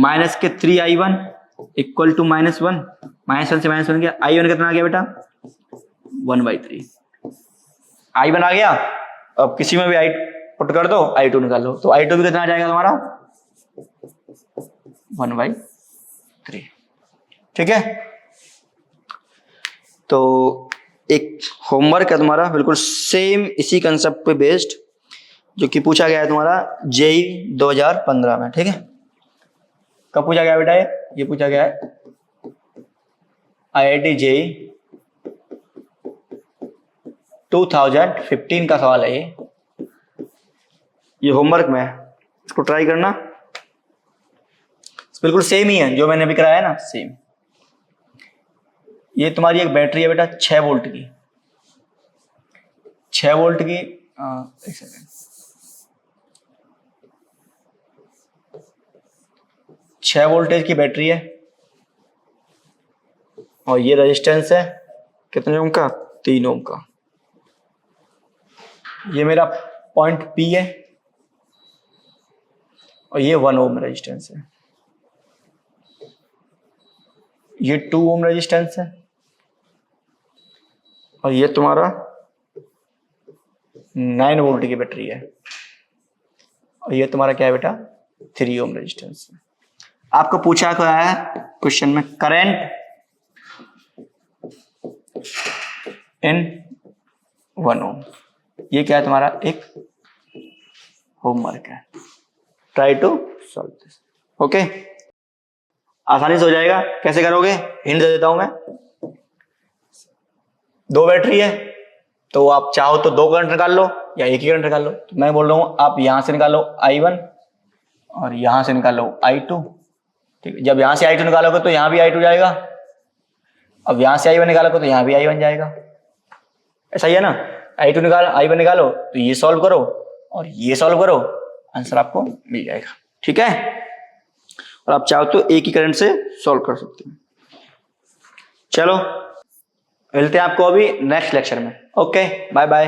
माइनस के 3I1 इक्वल टू -1, -1 से -1 गया, I1 कितना आ गया बेटा 1/3, I1 आ गया। अब किसी में भी I पुट कर दो, I2 निकाल लो, तो I2 भी कितना आ जाएगा तुम्हारा 1/3। ठीक है, तो एक होमवर्क है तुम्हारा बिल्कुल सेम इसी कंसेप्ट पे बेस्ड, जो कि पूछा गया है तुम्हारा जेई 2015 में। ठीक है, कब पूछा गया बेटा, ये पूछा गया है IIT जेई 2015 का सवाल है ये होमवर्क में, इसको ट्राई करना, बिल्कुल सेम ही है जो मैंने अभी कराया है ना, सेम। ये तुम्हारी एक बैटरी है बेटा 6 वोल्ट की, 6 वोल्ट की, एक सेकेंड, 6 वोल्टेज की बैटरी है और ये रेजिस्टेंस है कितने ओम का, 3 ओम का। ये मेरा पॉइंट P है और ये 1 ओम रेजिस्टेंस है, ये 2 ओम रेजिस्टेंस है और ये तुम्हारा 9 वोल्ट की बैटरी है और ये तुम्हारा क्या है बेटा 3 ओम रेजिस्टेंस है। आपको पूछा क्या है क्वेश्चन में, करंट इन 1 ओम, ये क्या है तुम्हारा एक होमवर्क है, try to solve this. Okay, आसानी से हो जाएगा, कैसे करोगे हिंट दे देता हूं मैं। 2 बैटरी है तो आप चाहो तो 2 करंट निकाल लो या एक ही करंट निकाल लो, तो मैं बोल रहा हूं आप यहां से निकालो I1 और यहां से निकालो I2। ठीक है, जब यहां से I2 निकालोगे तो यहां भी I2 जाएगा, अब यहां से I1 निकालोगे तो यहां भी I1 जाएगा, ऐसा ही है ना। I2 निकालो I1 निकालो तो ये सॉल्व करो और ये सॉल्व करो, आंसर आपको मिल जाएगा। ठीक है, और आप चाहो तो एक ही करंट से सॉल्व कर सकते हैं। चलो मिलते हैं आपको अभी नेक्स्ट लेक्चर में। Okay, bye bye.